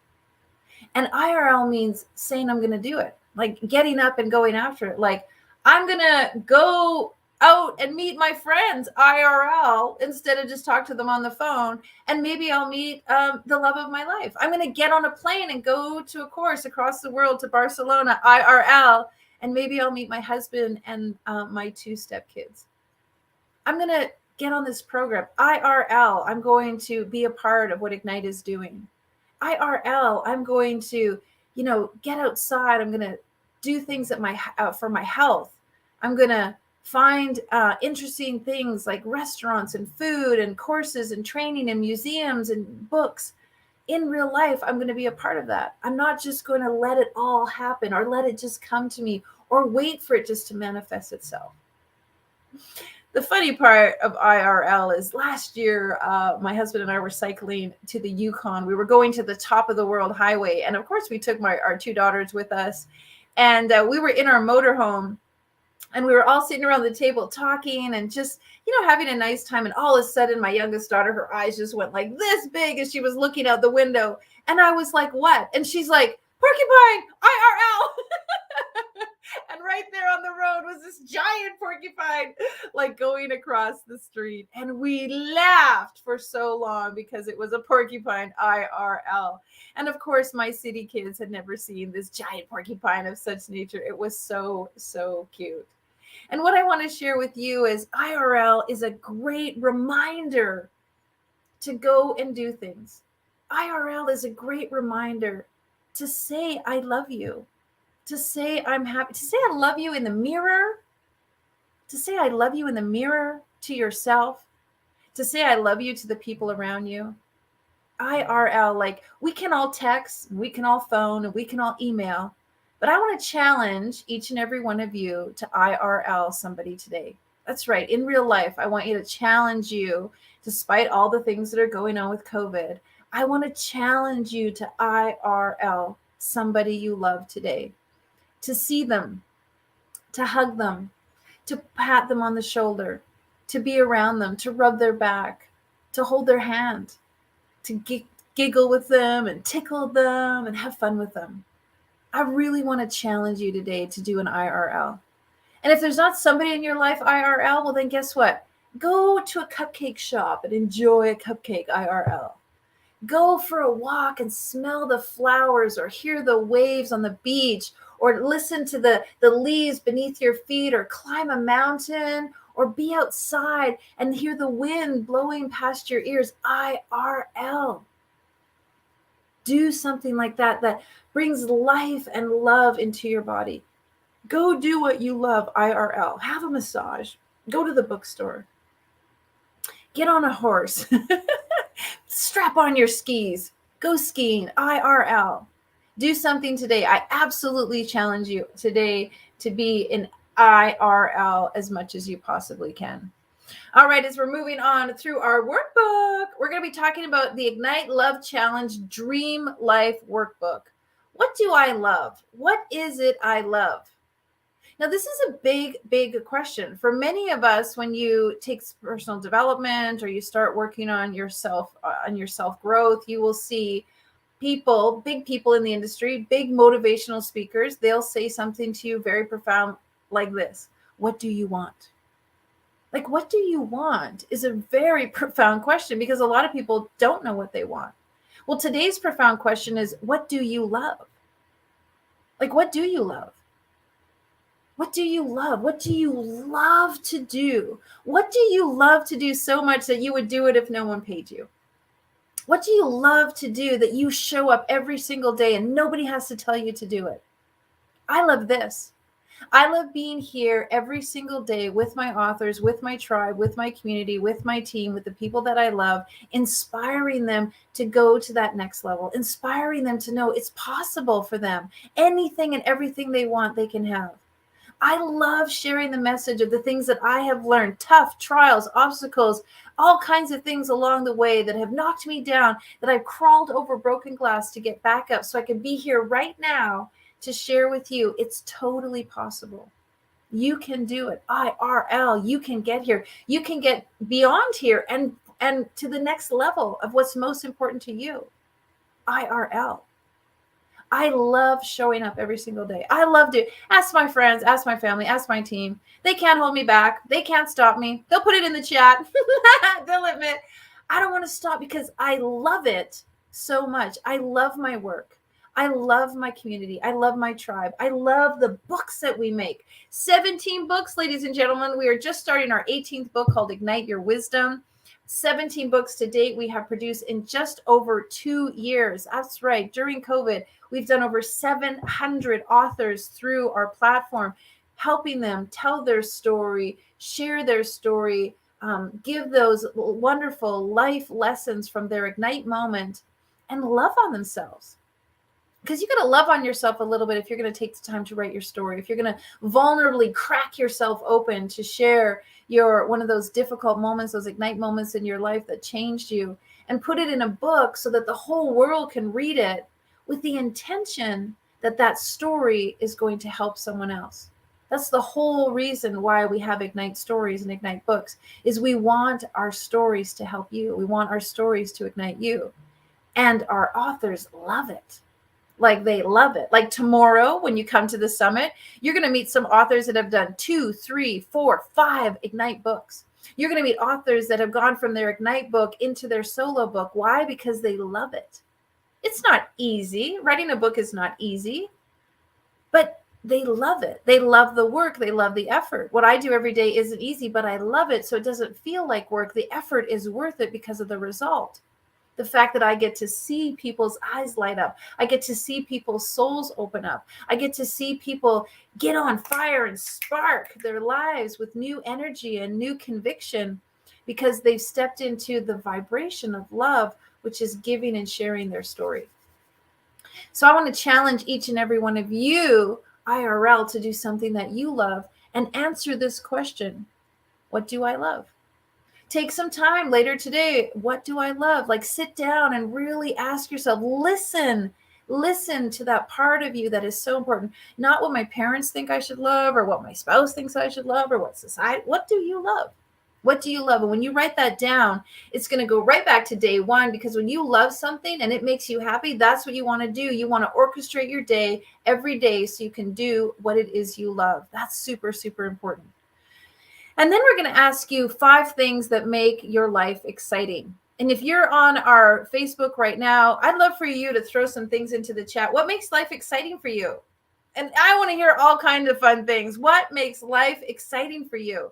And IRL means saying I'm going to do it, like getting up and going after it. Like I'm going to go out and meet my friends IRL instead of just talk to them on the phone. And maybe I'll meet the love of my life. I'm going to get on a plane and go to a course across the world to Barcelona IRL And maybe I'll meet my husband and my 2 stepkids. I'm going to get on this program. IRL, I'm going to be a part of what Ignite is doing. IRL, I'm going to, get outside. I'm going to do things at for my health. I'm going to find interesting things like restaurants and food and courses and training and museums and books. In real life, I'm going to be a part of that. I'm not just going to let it all happen or let it just come to me or wait for it just to manifest itself. The funny part of IRL is last year, my husband and I were cycling to the Yukon. We were going to the top of the world highway. And of course, we took our 2 daughters with us. And we were in our motorhome. And we were all sitting around the table talking and just, having a nice time. And all of a sudden, my youngest daughter, her eyes just went like this big as she was looking out the window. And I was like, what? And she's like, porcupine, IRL. And right there on the road was this giant porcupine, like going across the street. And we laughed for so long because it was a porcupine IRL. And of course, my city kids had never seen this giant porcupine of such nature. It was so, so cute. And what I want to share with you is IRL is a great reminder to go and do things. IRL is a great reminder to say, I love you, to say, I'm happy, to say, I love you in the mirror, to say, I love you in the mirror to yourself, to say, I love you to the people around you. IRL, like we can all text, we can all phone, and we can all email, but I want to challenge each and every one of you to IRL somebody today. That's right. In real life, I want you to challenge you, despite all the things that are going on with COVID. I want to challenge you to IRL somebody you love today, to see them, to hug them, to pat them on the shoulder, to be around them, to rub their back, to hold their hand, to giggle with them and tickle them and have fun with them. I really want to challenge you today to do an IRL. And if there's not somebody in your life IRL, well, then guess what? Go to a cupcake shop and enjoy a cupcake IRL. Go for a walk and smell the flowers or hear the waves on the beach or listen to the leaves beneath your feet or climb a mountain or be outside and hear the wind blowing past your ears. IRL. Do something like that brings life and love into your body. Go do what you love IRL. Have a massage. Go to the bookstore. Get on a horse. Strap on your skis. Go skiing. IRL. Do something today. I absolutely challenge you today to be in IRL as much as you possibly can. All right, as we're moving on through our workbook, we're going to be talking about the Ignite Love Challenge Dream Life Workbook. What do I love? What is it I love? Now, this is a big, big question. For many of us, when you take personal development or you start working on your self-growth, you will see people, big people in the industry, big motivational speakers. They'll say something to you very profound like this. What do you want? Like, what do you want is a very profound question because a lot of people don't know what they want. Well, today's profound question is, what do you love? Like, what do you love? What do you love? What do you love to do? What do you love to do so much that you would do it if no one paid you? What do you love to do that you show up every single day and nobody has to tell you to do it? I love this. I love being here every single day with my authors, with my tribe, with my community, with my team, with the people that I love, inspiring them to go to that next level, inspiring them to know it's possible for them. Anything and everything they want, they can have. I love sharing the message of the things that I have learned, tough trials, obstacles, all kinds of things along the way that have knocked me down, that I've crawled over broken glass to get back up so I can be here right now to share with you. It's totally possible. You can do it. IRL, you can get here. You can get beyond here and to the next level of what's most important to you. IRL. I love showing up every single day. I love to ask my friends, ask my family, ask my team. They can't hold me back. They can't stop me. They'll put it in the chat. They'll admit, I don't want to stop because I love it so much. I love my work. I love my community. I love my tribe. I love the books that we make. 17 books, ladies and gentlemen. We are just starting our 18th book called Ignite Your Wisdom. 17 books to date we have produced in just over 2 years. That's right. During COVID, we've done over 700 authors through our platform, helping them tell their story, share their story, give those wonderful life lessons from their Ignite moment, and love on themselves. Because you got to love on yourself a little bit if you're going to take the time to write your story, if you're going to vulnerably crack yourself open to share your one of those difficult moments, those Ignite moments in your life that changed you, and put it in a book so that the whole world can read it with the intention that that story is going to help someone else. That's the whole reason why we have Ignite stories and Ignite books, is we want our stories to help you. We want our stories to ignite you. And our authors love it. Like, they love it. Like, tomorrow, when you come to the summit, you're going to meet some authors that have done 2, 3, 4, 5 Ignite books. You're going to meet authors that have gone from their Ignite book into their solo book. Why? Because they love it. It's not easy. Writing a book is not easy, but they love it. They love the work. They love the effort. What I do every day isn't easy, but I love it. So it doesn't feel like work. The effort is worth it because of the result. The fact that I get to see people's eyes light up. I get to see people's souls open up. I get to see people get on fire and spark their lives with new energy and new conviction because they've stepped into the vibration of love, which is giving and sharing their story. So I want to challenge each and every one of you, IRL, to do something that you love and answer this question. What do I love? Take some time later today. What do I love? Like, sit down and really ask yourself, listen to that part of you that is so important. Not what my parents think I should love, or what my spouse thinks I should love, or what society. What do you love? What do you love? And when you write that down, it's going to go right back to day one, because when you love something and it makes you happy, that's what you want to do. You want to orchestrate your day every day so you can do what it is you love. That's super, super important. And then we're going to ask you 5 things that make your life exciting. And if you're on our Facebook right now, I'd love for you to throw some things into the chat. What makes life exciting for you? And I want to hear all kinds of fun things. What makes life exciting for you?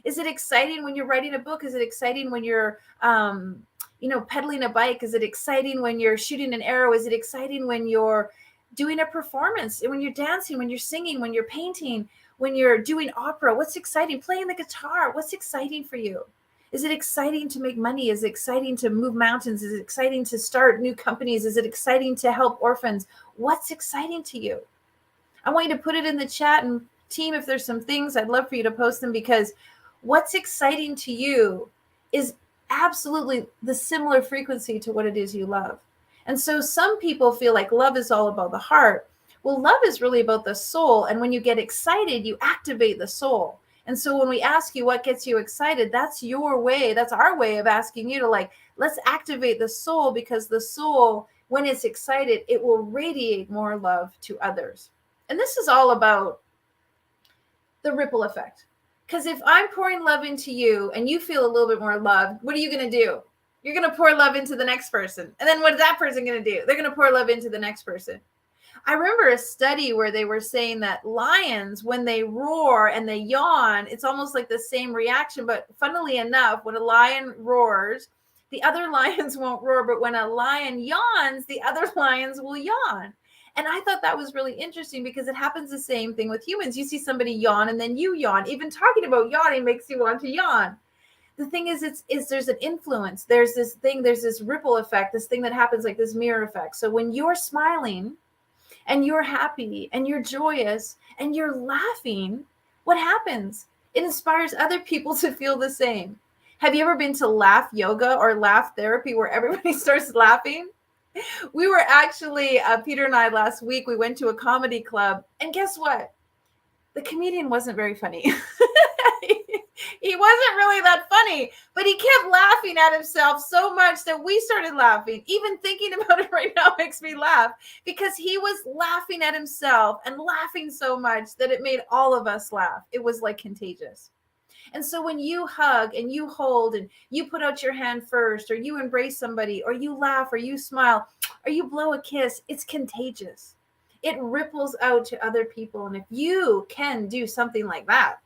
Is it exciting when you're writing a book? Is it exciting when you're, pedaling a bike? Is it exciting when you're shooting an arrow? Is it exciting when you're doing a performance, when you're dancing, when you're singing, when you're painting, when you're doing opera? What's exciting? Playing the guitar. What's exciting for you? Is it exciting to make money? Is it exciting to move mountains? Is it exciting to start new companies? Is it exciting to help orphans? What's exciting to you? I want you to put it in the chat, and team, if there's some things, I'd love for you to post them, because what's exciting to you is absolutely the similar frequency to what it is you love. And so some people feel like love is all about the heart. Well, love is really about the soul. And when you get excited, you activate the soul. And so when we ask you what gets you excited, that's your way. That's our way of asking you to, let's activate the soul, because the soul, when it's excited, it will radiate more love to others. And this is all about the ripple effect. Because if I'm pouring love into you and you feel a little bit more love, what are you going to do? You're going to pour love into the next person. And then what is that person going to do? They're going to pour love into the next person. I remember a study where they were saying that lions, when they roar and they yawn, it's almost like the same reaction. But funnily enough, when a lion roars, the other lions won't roar. But when a lion yawns, the other lions will yawn. And I thought that was really interesting, because it happens the same thing with humans. You see somebody yawn and then you yawn. Even talking about yawning makes you want to yawn. The thing is, there's an influence. There's this ripple effect, this thing that happens, like this mirror effect. So when you're smiling and you're happy and you're joyous and you're laughing, what happens? It inspires other people to feel the same. Have you ever been to laugh yoga or laugh therapy where everybody starts laughing? We were actually, Peter and I, last week, we went to a comedy club, and guess what? The comedian wasn't very funny. He wasn't really that funny, but he kept laughing at himself so much that we started laughing. Even thinking about it right now makes me laugh, because he was laughing at himself and laughing so much that it made all of us laugh. It was like contagious. And so when you hug and you hold and you put out your hand first, or you embrace somebody, or you laugh, or you smile, or you blow a kiss, it's contagious. It ripples out to other people. And if you can do something like that,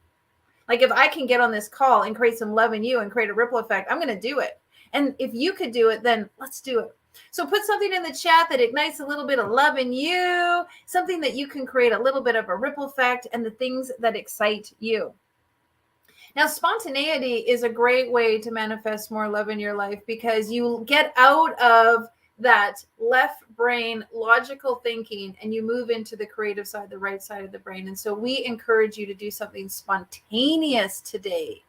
like if I can get on this call and create some love in you and create a ripple effect, I'm going to do it. And if you could do it, then let's do it. So put something in the chat that ignites a little bit of love in you, something that you can create a little bit of a ripple effect, and the things that excite you. Now, spontaneity is a great way to manifest more love in your life, because you get out of that left brain logical thinking and you move into the creative side, the right side of the brain. And so we encourage you to do something spontaneous today.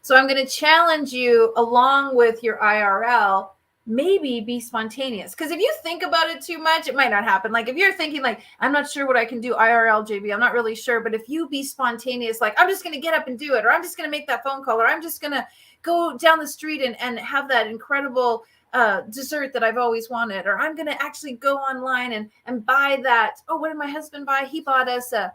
So I'm going to challenge you, along with your IRL, maybe be spontaneous. Because if you think about it too much, it might not happen. Like if you're thinking like, I'm not sure what I can do IRL, JB, I'm not really sure. But if you be spontaneous, like I'm just going to get up and do it, or I'm just going to make that phone call, or I'm just going to go down the street and have that incredible dessert that I've always wanted, or I'm going to actually go online and buy that. Oh, what did my husband buy? He bought us a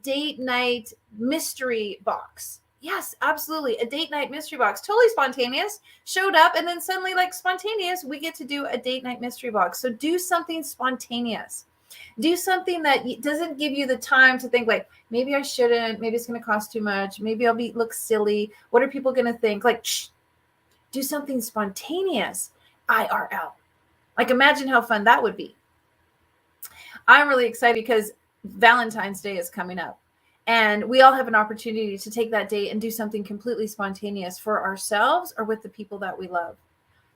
date night mystery box. Yes, absolutely. A date night mystery box. Totally spontaneous. Showed up, and then suddenly, like spontaneous, we get to do a date night mystery box. So do something spontaneous. Do something that doesn't give you the time to think like, maybe I shouldn't, maybe it's going to cost too much, maybe I'll look silly. What are people going to think? Like, do something spontaneous. IRL. Like imagine how fun that would be. I'm really excited because Valentine's Day is coming up. And we all have an opportunity to take that day and do something completely spontaneous for ourselves or with the people that we love.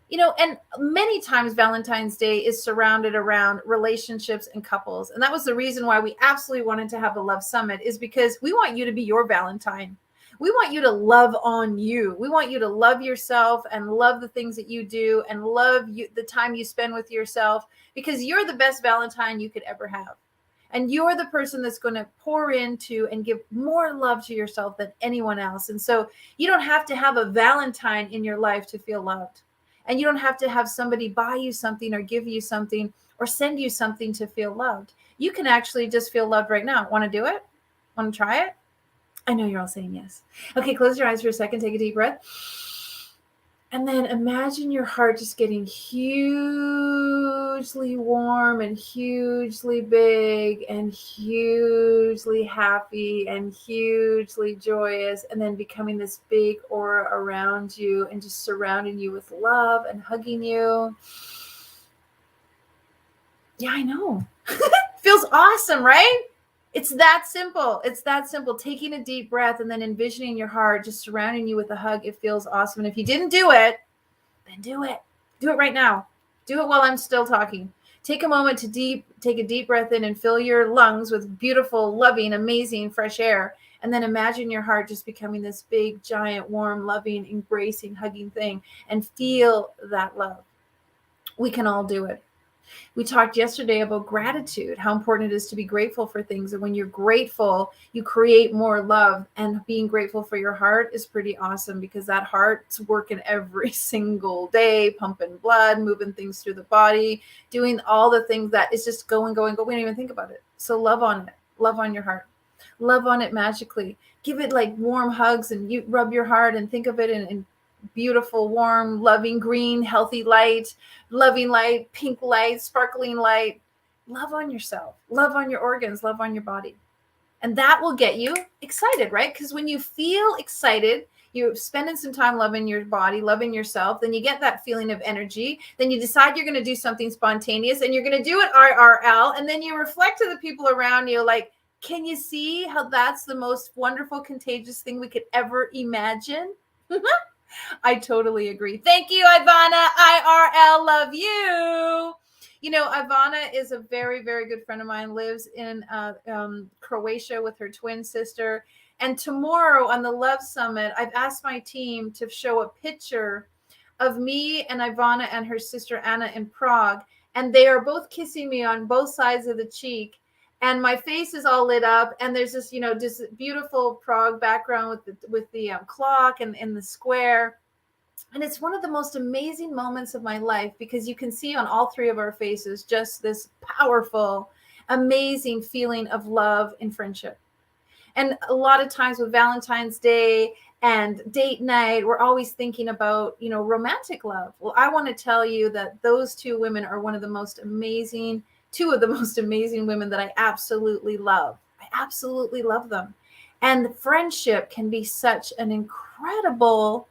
You know, and many times Valentine's Day is surrounded around relationships and couples. And that was the reason why we absolutely wanted to have a love summit, is because we want you to be your Valentine. We want you to love on you. We want you to love yourself and love the things that you do and love you, the time you spend with yourself, because you're the best Valentine you could ever have. And you're the person that's going to pour into and give more love to yourself than anyone else. And so you don't have to have a Valentine in your life to feel loved. And you don't have to have somebody buy you something or give you something or send you something to feel loved. You can actually just feel loved right now. Want to do it? Want to try it? I know you're all saying yes. Okay, close your eyes for a second. Take a deep breath. And then imagine your heart just getting hugely warm and hugely big and hugely happy and hugely joyous, and then becoming this big aura around you and just surrounding you with love and hugging you. Yeah, I know. Feels awesome, right? It's that simple. It's that simple. Taking a deep breath and then envisioning your heart just surrounding you with a hug. It feels awesome. And if you didn't do it, then do it. Do it right now. Do it while I'm still talking. Take a moment to take a deep breath in and fill your lungs with beautiful, loving, amazing, fresh air. And then imagine your heart just becoming this big, giant, warm, loving, embracing, hugging thing, and feel that love. We can all do it. We talked yesterday about gratitude, how important it is to be grateful for things. And when you're grateful, you create more love. And being grateful for your heart is pretty awesome, because that heart's working every single day, pumping blood, moving things through the body, doing all the things that is just going. We don't even think about it. So love on it. Love on your heart. Love on it magically. Give it like warm hugs, and you rub your heart and think of it in beautiful, warm, loving, green, healthy light, loving light, pink light, sparkling light. Love on yourself, love on your organs, love on your body. And that will get you excited, right? Because when you feel excited, you're spending some time loving your body, loving yourself, then you get that feeling of energy. Then you decide you're going to do something spontaneous, and you're going to do it IRL. And then you reflect to the people around you like, can you see how that's the most wonderful, contagious thing we could ever imagine? I totally agree. Thank you, Ivana. IRL, love you. You know, Ivana is a very, very good friend of mine, lives in Croatia with her twin sister. And tomorrow on the Love Summit, I've asked my team to show a picture of me and Ivana and her sister Anna in Prague. And they are both kissing me on both sides of the cheek. And my face is all lit up, and there's this, you know, this beautiful Prague background with the clock and in the square. And it's one of the most amazing moments of my life, because you can see on all three of our faces just this powerful, amazing feeling of love and friendship. And a lot of times with Valentine's Day and date night. We're always thinking about, romantic love. Well, I want to tell you that those two women are two of the most amazing women that I absolutely love. I absolutely love them. And the friendship can be such an incredible,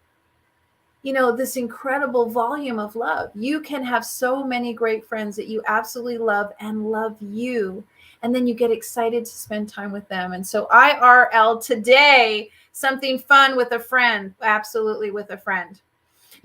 this incredible volume of love. You can have so many great friends that you absolutely love and love you. And then you get excited to spend time with them. And so IRL today, something fun with a friend, absolutely with a friend.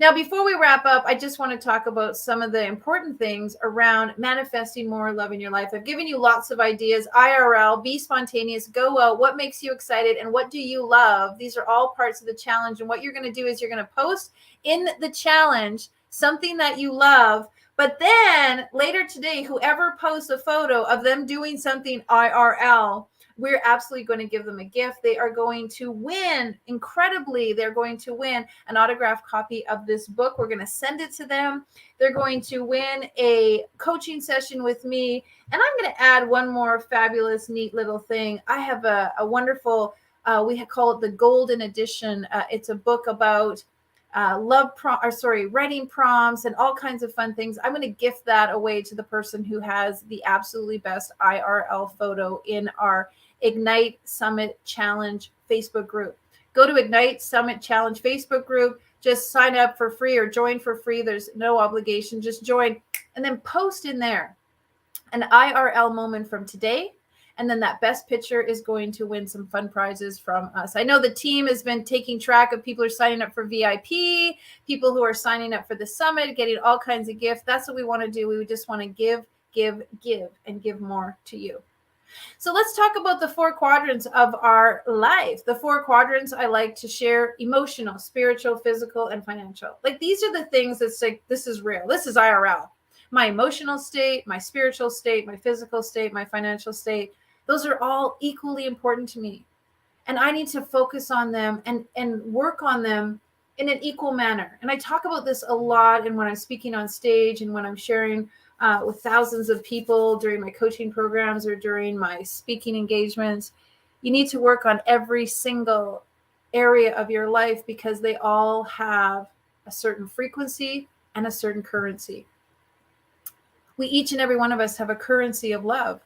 Now, before we wrap up, I just want to talk about some of the important things around manifesting more love in your life. I've given you lots of ideas. IRL, be spontaneous, go out. What makes you excited and what do you love? These are all parts of the challenge. And what you're going to do is you're going to post in the challenge something that you love. But then later today, whoever posts a photo of them doing something IRL, we're absolutely going to give them a gift. They are going to win, incredibly, they're going to win an autographed copy of this book. We're going to send it to them. They're going to win a coaching session with me. And I'm going to add one more fabulous, neat little thing. I have a wonderful, we call it the Golden Edition. It's a book about writing prompts and all kinds of fun things. I'm going to gift that away to the person who has the absolutely best IRL photo in our Ignite Summit Challenge Facebook group. Go to Ignite Summit Challenge Facebook group. Just sign up for free or join for free. There's no obligation. Just join and then post in there an IRL moment from today. And then that best picture is going to win some fun prizes from us. I know the team has been taking track of people who are signing up for VIP, people who are signing up for the summit, getting all kinds of gifts. That's what we want to do. We just want to give, and give more to you. So let's talk about the 4 quadrants of our life. The 4 quadrants I like to share: emotional, spiritual, physical, and financial. Like, these are the things that's like, this is real. This is IRL. My emotional state, my spiritual state, my physical state, my financial state. Those are all equally important to me. And I need to focus on them and work on them in an equal manner. And I talk about this a lot. And when I'm speaking on stage and when I'm sharing with thousands of people during my coaching programs or during my speaking engagements, you need to work on every single area of your life because they all have a certain frequency and a certain currency. We each and every one of us have a currency of love.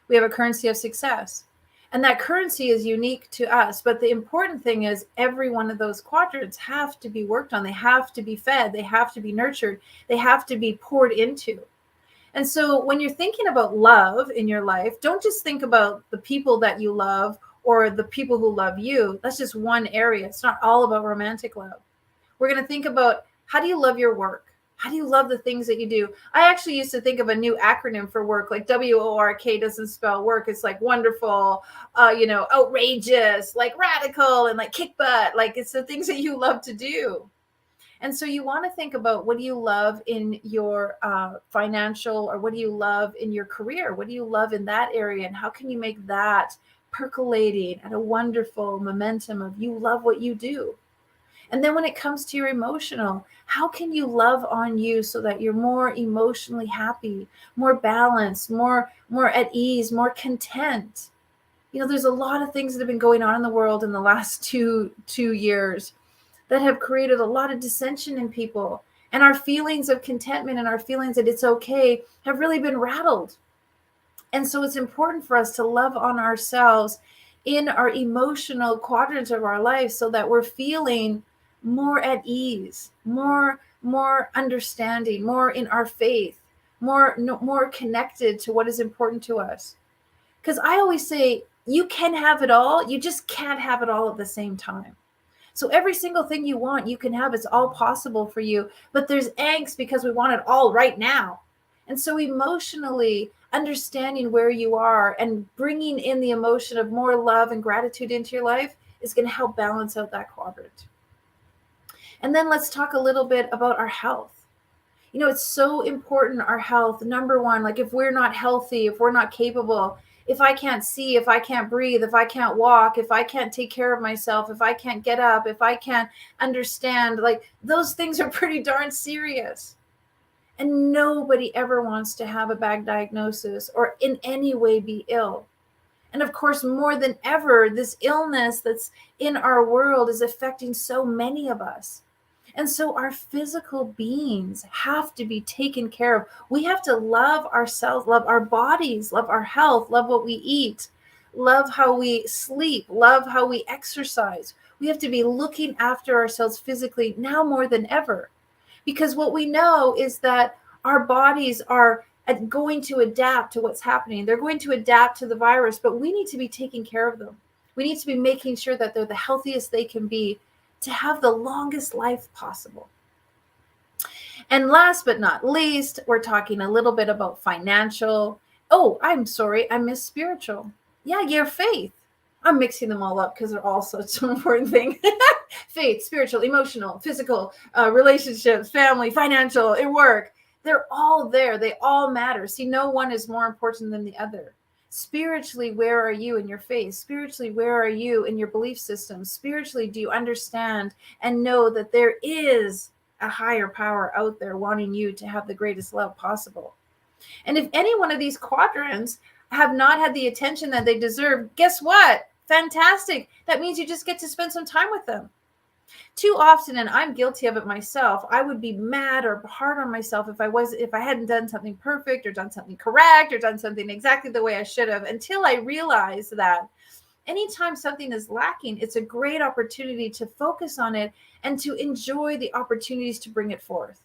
We have a currency of success. And that currency is unique to us. But the important thing is every one of those quadrants have to be worked on. They have to be fed. They have to be nurtured. They have to be poured into. And so when you're thinking about love in your life, don't just think about the people that you love or the people who love you. That's just one area. It's not all about romantic love. We're going to think about, how do you love your work? How do you love the things that you do? I actually used to think of a new acronym for work, like WORK doesn't spell work. It's like wonderful, outrageous, like radical, and like kick butt. Like, it's the things that you love to do. And so you want to think about, what do you love in your financial, or what do you love in your career? What do you love in that area? And how can you make that percolating at a wonderful momentum of you love what you do? And then when it comes to your emotional, how can you love on you so that you're more emotionally happy, more balanced, more at ease, more content? There's a lot of things that have been going on in the world in the last two years that have created a lot of dissension in people. And our feelings of contentment and our feelings that it's okay have really been rattled. And so it's important for us to love on ourselves in our emotional quadrants of our life so that we're feeling more at ease, more understanding, more in our faith, more connected to what is important to us. Because I always say, you can have it all, you just can't have it all at the same time. So every single thing you want, you can have. It's all possible for you. But there's angst because we want it all right now. And so emotionally understanding where you are and bringing in the emotion of more love and gratitude into your life is going to help balance out that quadrant. And then let's talk a little bit about our health. It's so important, our health. Number one, like, if we're not healthy, if we're not capable, if I can't see, if I can't breathe, if I can't walk, if I can't take care of myself, if I can't get up, if I can't understand, like, those things are pretty darn serious. And nobody ever wants to have a bad diagnosis or in any way be ill. And of course, more than ever, this illness that's in our world is affecting so many of us. And so our physical beings have to be taken care of. We have to love ourselves, love our bodies, love our health, love what we eat, love how we sleep, love how we exercise. We have to be looking after ourselves physically now more than ever. Because what we know is that our bodies are going to adapt to what's happening. They're going to adapt to the virus, but we need to be taking care of them. We need to be making sure that they're the healthiest they can be to have the longest life possible. And last but not least, we're talking a little bit about financial. Oh, I'm sorry, I missed spiritual. Yeah, your faith. I'm mixing them all up because they're all such an important thing. Faith, spiritual, emotional, physical, relationships, family, financial, and work. They're all there. They all matter. See, no one is more important than the other. Spiritually, where are you in your faith? Spiritually, where are you in your belief system? Spiritually, do you understand and know that there is a higher power out there wanting you to have the greatest love possible? And if any one of these quadrants have not had the attention that they deserve, guess what? Fantastic. That means you just get to spend some time with them. Too often, and I'm guilty of it myself, I would be mad or hard on myself if I hadn't done something perfect or done something correct or done something exactly the way I should have, until I realized that anytime something is lacking, it's a great opportunity to focus on it and to enjoy the opportunities to bring it forth.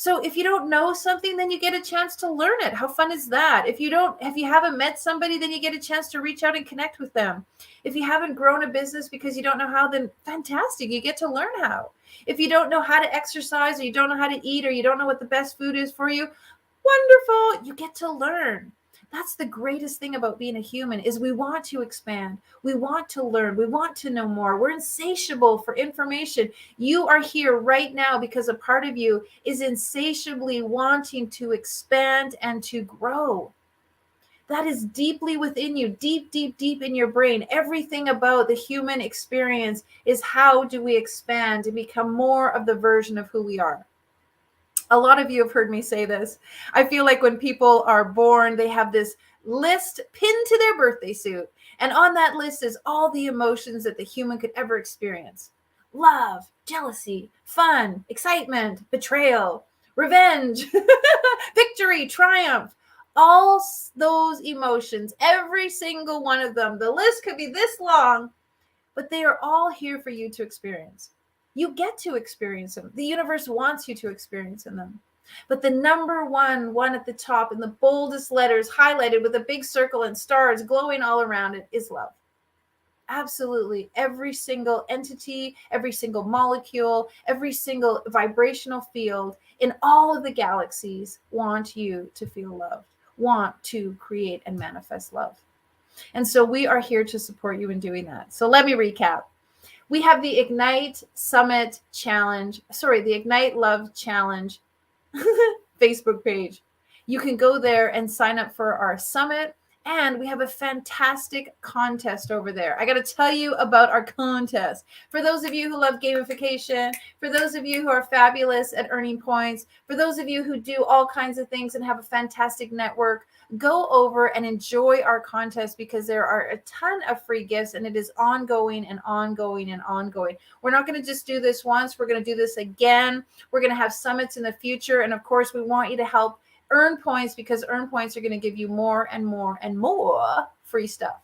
So if you don't know something, then you get a chance to learn it. How fun is that? If you haven't met somebody, then you get a chance to reach out and connect with them. If you haven't grown a business because you don't know how, then fantastic, you get to learn how. If you don't know how to exercise, or you don't know how to eat, or you don't know what the best food is for you, wonderful, you get to learn. That's the greatest thing about being a human, is we want to expand. We want to learn. We want to know more. We're insatiable for information. You are here right now because a part of you is insatiably wanting to expand and to grow. That is deeply within you, deep, deep, deep in your brain. Everything about the human experience is how do we expand and become more of the version of who we are. A lot of you have heard me say this. I feel like when people are born, they have this list pinned to their birthday suit. And on that list is all the emotions that the human could ever experience: love, jealousy, fun, excitement, betrayal, revenge, victory, triumph. All those emotions, every single one of them, the list could be this long, but they are all here for you to experience. You get to experience them. The universe wants you to experience them. But the number one at the top in the boldest letters, highlighted with a big circle and stars glowing all around it, is love. Absolutely. Every single entity, every single molecule, every single vibrational field in all of the galaxies want you to feel loved, want to create and manifest love. And so we are here to support you in doing that. So let me recap. We have the Ignite Summit Challenge, the Ignite Love Challenge Facebook page. You can go there and sign up for our summit. And we have a fantastic contest over there. I got to tell you about our contest. For those of you who love gamification, for those of you who are fabulous at earning points, for those of you who do all kinds of things and have a fantastic network, go over and enjoy our contest, because there are a ton of free gifts, and it is ongoing and ongoing and ongoing. We're not going to just do this once. We're going to do this again. We're going to have summits in the future. And of course, we want you to help earn points, because earn points are going to give you more and more and more free stuff.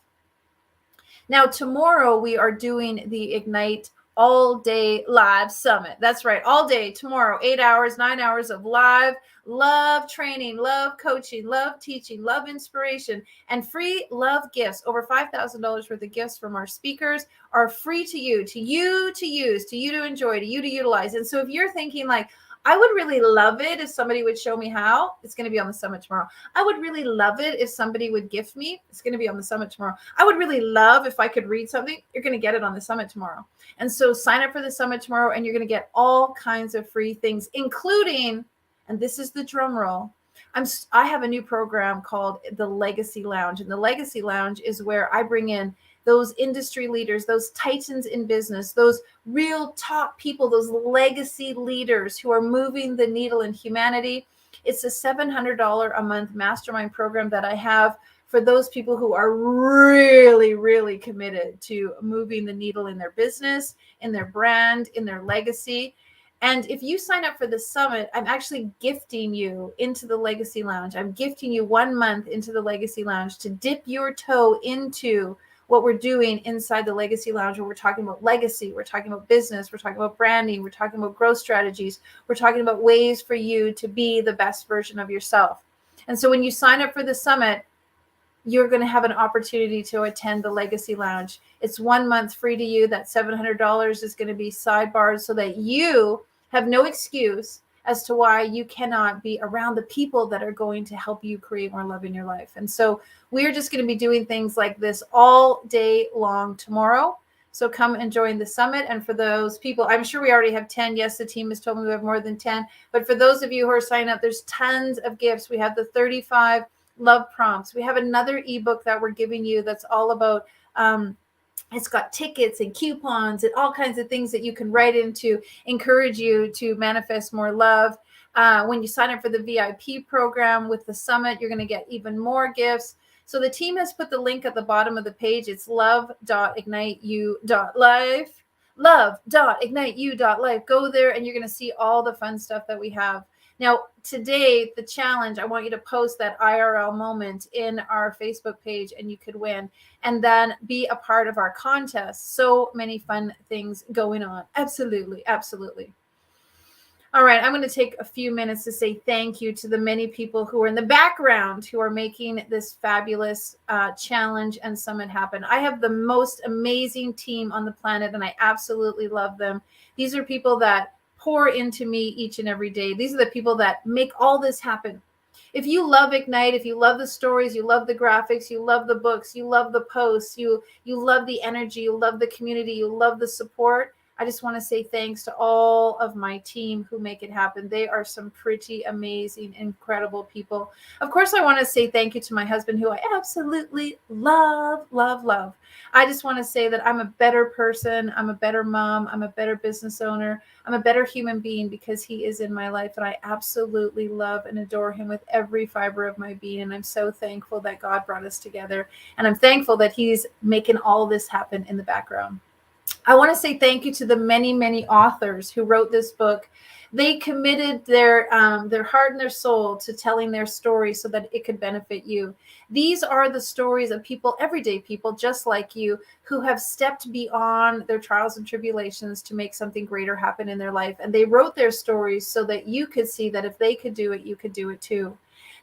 Now, tomorrow we are doing the Ignite All Day Live Summit. That's right, all day tomorrow, 8 hours, 9 hours of live love training, love coaching, love teaching, love inspiration, and free love gifts. Over $5,000 worth of gifts from our speakers are free to you to use, to you to enjoy, to you to utilize. And so if you're thinking like, I would really love it if somebody would show me how, it's going to be on the summit tomorrow. I would really love it if somebody would gift me, it's going to be on the summit tomorrow. I would really love if I could read something, you're going to get it on the summit tomorrow. And so sign up for the summit tomorrow, and you're going to get all kinds of free things, including, and this is the drum roll, I have a new program called the Legacy Lounge. And the Legacy Lounge is where I bring in those industry leaders, those titans in business, those real top people, those legacy leaders who are moving the needle in humanity. It's a $700 a month mastermind program that I have for those people who are really, really committed to moving the needle in their business, in their brand, in their legacy. And if you sign up for the summit, I'm actually gifting you into the Legacy Lounge. I'm gifting you 1 month into the Legacy Lounge to dip your toe into what we're doing inside the Legacy Lounge, where we're talking about legacy, we're talking about business, we're talking about branding, we're talking about growth strategies, we're talking about ways for you to be the best version of yourself. And so when you sign up for the summit, you're going to have an opportunity to attend the Legacy Lounge. It's 1 month free to you. That $700 is going to be sidebarred so that you have no excuse as to why you cannot be around the people that are going to help you create more love in your life. And so we're just going to be doing things like this all day long tomorrow. So come and join the summit. And for those people, I'm sure we already have 10. Yes, the team has told me we have more than 10. But for those of you who are signing up, there's tons of gifts. We have the 35 love prompts. We have another ebook that we're giving you that's all about it's got tickets and coupons and all kinds of things that you can write in to encourage you to manifest more love. When you sign up for the VIP program with the summit, you're going to get even more gifts. So the team has put the link at the bottom of the page. It's love.igniteyou.life. Love.igniteyou.life. Go there and you're going to see all the fun stuff that we have. Now, today, the challenge, I want you to post that IRL moment in our Facebook page and you could win. And then be a part of our contest. So many fun things going on. Absolutely, absolutely. All right, I'm going to take a few minutes to say thank you to the many people who are in the background who are making this fabulous challenge and summit happen. I have the most amazing team on the planet, and I absolutely love them. These are people that pour into me each and every day. These are the people that make all this happen. If you love Ignite, if you love the stories, you love the graphics, you love the books, you love the posts, you love the energy, you love the community, you love the support, I just want to say thanks to all of my team who make it happen. They are some pretty amazing, incredible people. Of course, I want to say thank you to my husband, who I absolutely love, love, love. I just want to say that I'm a better person. I'm a better mom. I'm a better business owner. I'm a better human being because he is in my life. And I absolutely love and adore him with every fiber of my being. And I'm so thankful that God brought us together. And I'm thankful that he's making all this happen in the background. I want to say thank you to the many, many authors who wrote this book. They committed their heart and their soul to telling their story so that it could benefit you. These are the stories of people, everyday people just like you, who have stepped beyond their trials and tribulations to make something greater happen in their life. And they wrote their stories so that you could see that if they could do it, you could do it too.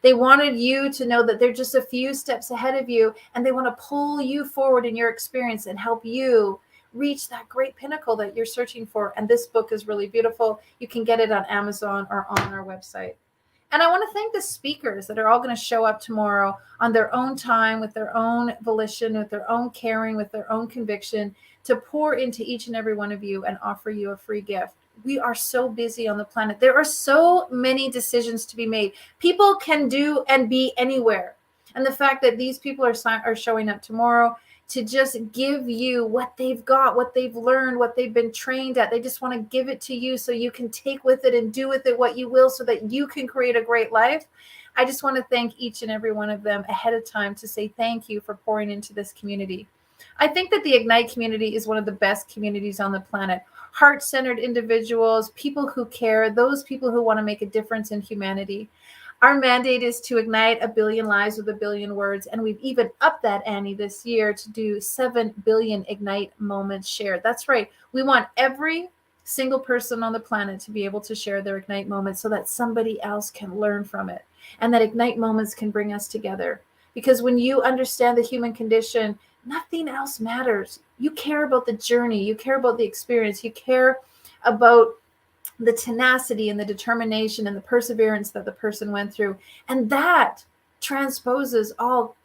They wanted you to know that they're just a few steps ahead of you, and they want to pull you forward in your experience and help you reach that great pinnacle that you're searching for. And this book is really beautiful. You can get it on Amazon or on our website. And I want to thank the speakers that are all going to show up tomorrow on their own time, with their own volition, with their own caring, with their own conviction, to pour into each and every one of you and offer you a free gift. We are so busy on the planet. There are so many decisions to be made. People can do and be anywhere. And the fact that these people are showing up tomorrow to just give you what they've got, what they've learned, what they've been trained at. They just want to give it to you so you can take with it and do with it what you will so that you can create a great life. I just want to thank each and every one of them ahead of time to say thank you for pouring into this community. I think that the Ignite community is one of the best communities on the planet. Heart-centered individuals, people who care, those people who want to make a difference in humanity. Our mandate is to ignite 1 billion lives with 1 billion words. And we've even upped that, Annie, this year to do 7 billion Ignite moments shared. That's right. We want every single person on the planet to be able to share their Ignite moments so that somebody else can learn from it. And that Ignite moments can bring us together. Because when you understand the human condition, nothing else matters. You care about the journey. You care about the experience. You care about the tenacity and the determination and the perseverance that the person went through. And that transposes all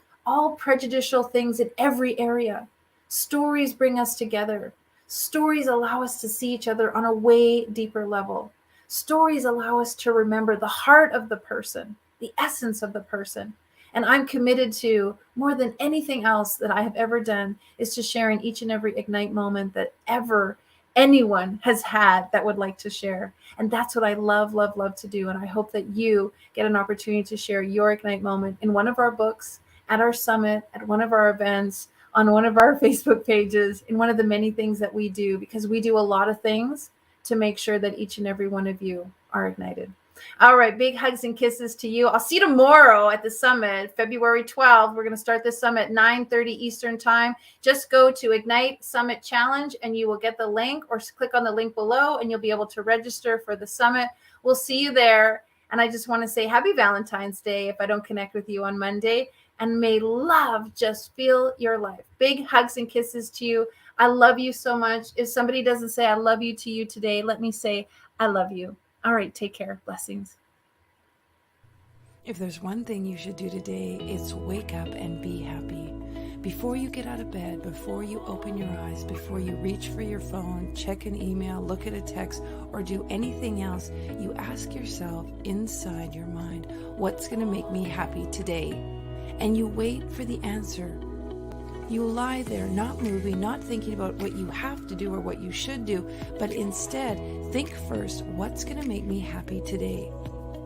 prejudicial things in every area. Stories bring us together. Stories allow us to see each other on a way deeper level. Stories allow us to remember the heart of the person, the essence of the person. And I'm committed to, more than anything else that I have ever done, is to sharing each and every Ignite moment that ever anyone has had that would like to share. And that's what I love, love, love to do. And I hope that you get an opportunity to share your Ignite moment in one of our books, at our summit, at one of our events, on one of our Facebook pages, in one of the many things that we do, because we do a lot of things to make sure that each and every one of you are ignited. All right, big hugs and kisses to you. I'll see you tomorrow at the summit, February 12th. We're going to start this summit at 9:30 Eastern time. Just go to Ignite Summit Challenge and you will get the link, or click on the link below and you'll be able to register for the summit. We'll see you there. And I just want to say happy Valentine's Day if I don't connect with you on Monday. And may love just fill your life. Big hugs and kisses to you. I love you so much. If somebody doesn't say I love you to you today, let me say I love you. All right, take care. Blessings. If there's one thing you should do today, it's wake up and be happy. Before you get out of bed, before you open your eyes, before you reach for your phone, check an email, look at a text, or do anything else, you ask yourself inside your mind, what's going to make me happy today? And you wait for the answer. You lie there, not moving, not thinking about what you have to do or what you should do, but instead think first, what's going to make me happy today?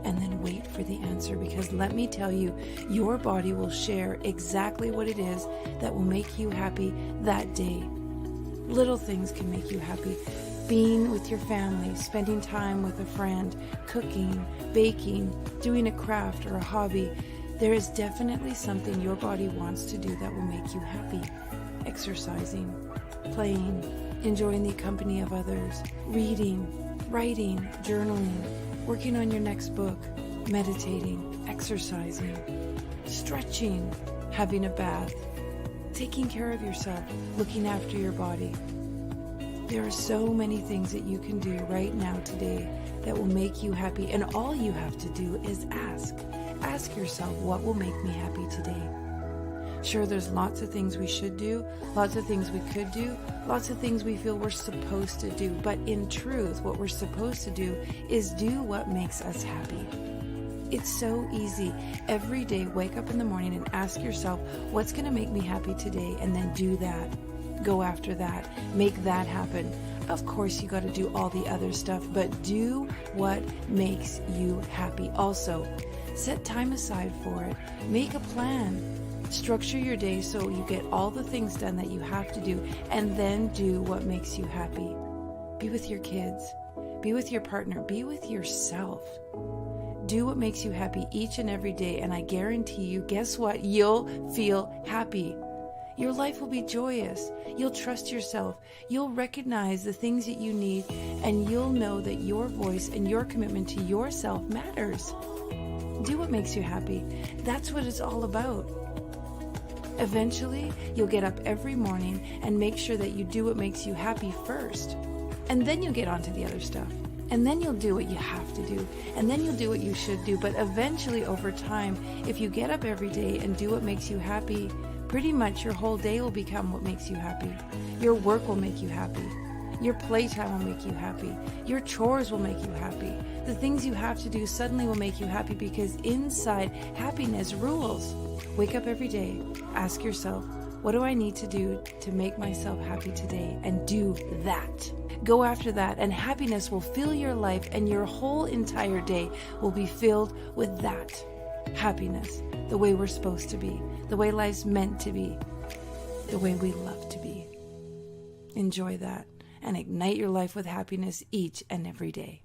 And then wait for the answer, because let me tell you, your body will share exactly what it is that will make you happy that day. Little things can make you happy. Being with your family, spending time with a friend, cooking, baking, doing a craft or a hobby. There is definitely something your body wants to do that will make you happy. Exercising, playing, enjoying the company of others, reading, writing, journaling, working on your next book, meditating, exercising, stretching, having a bath, taking care of yourself, looking after your body. There are so many things that you can do right now today that will make you happy, and all you have to do is ask. Ask yourself, what will make me happy today? Sure, there's lots of things we should do, lots of things we could do, lots of things we feel we're supposed to do. But in truth, what we're supposed to do is do what makes us happy. It's so easy. Every day, wake up in the morning and ask yourself, what's going to make me happy today? And then do that. Go after that. Make that happen. Of course, you got to do all the other stuff, but do what makes you happy. Also, set time aside for it. Make a plan. Structure your day so you get all the things done that you have to do, and then do what makes you happy. Be with your kids. Be with your partner. Be with yourself. Do what makes you happy each and every day, and I guarantee you, guess what? You'll feel happy. Your life will be joyous. You'll trust yourself. You'll recognize the things that you need, and you'll know that your voice and your commitment to yourself matters. Do what makes you happy. That's what it's all about. Eventually, you'll get up every morning and make sure that you do what makes you happy first. And then you'll get on to the other stuff. And then you'll do what you have to do. And then you'll do what you should do. But eventually, over time, if you get up every day and do what makes you happy, pretty much your whole day will become what makes you happy. Your work will make you happy. Your playtime will make you happy. Your chores will make you happy. The things you have to do suddenly will make you happy, because inside, happiness rules. Wake up every day. Ask yourself, what do I need to do to make myself happy today? And do that. Go after that, and happiness will fill your life, and your whole entire day will be filled with that. Happiness, the way we're supposed to be, the way life's meant to be, the way we love to be. Enjoy that and ignite your life with happiness each and every day.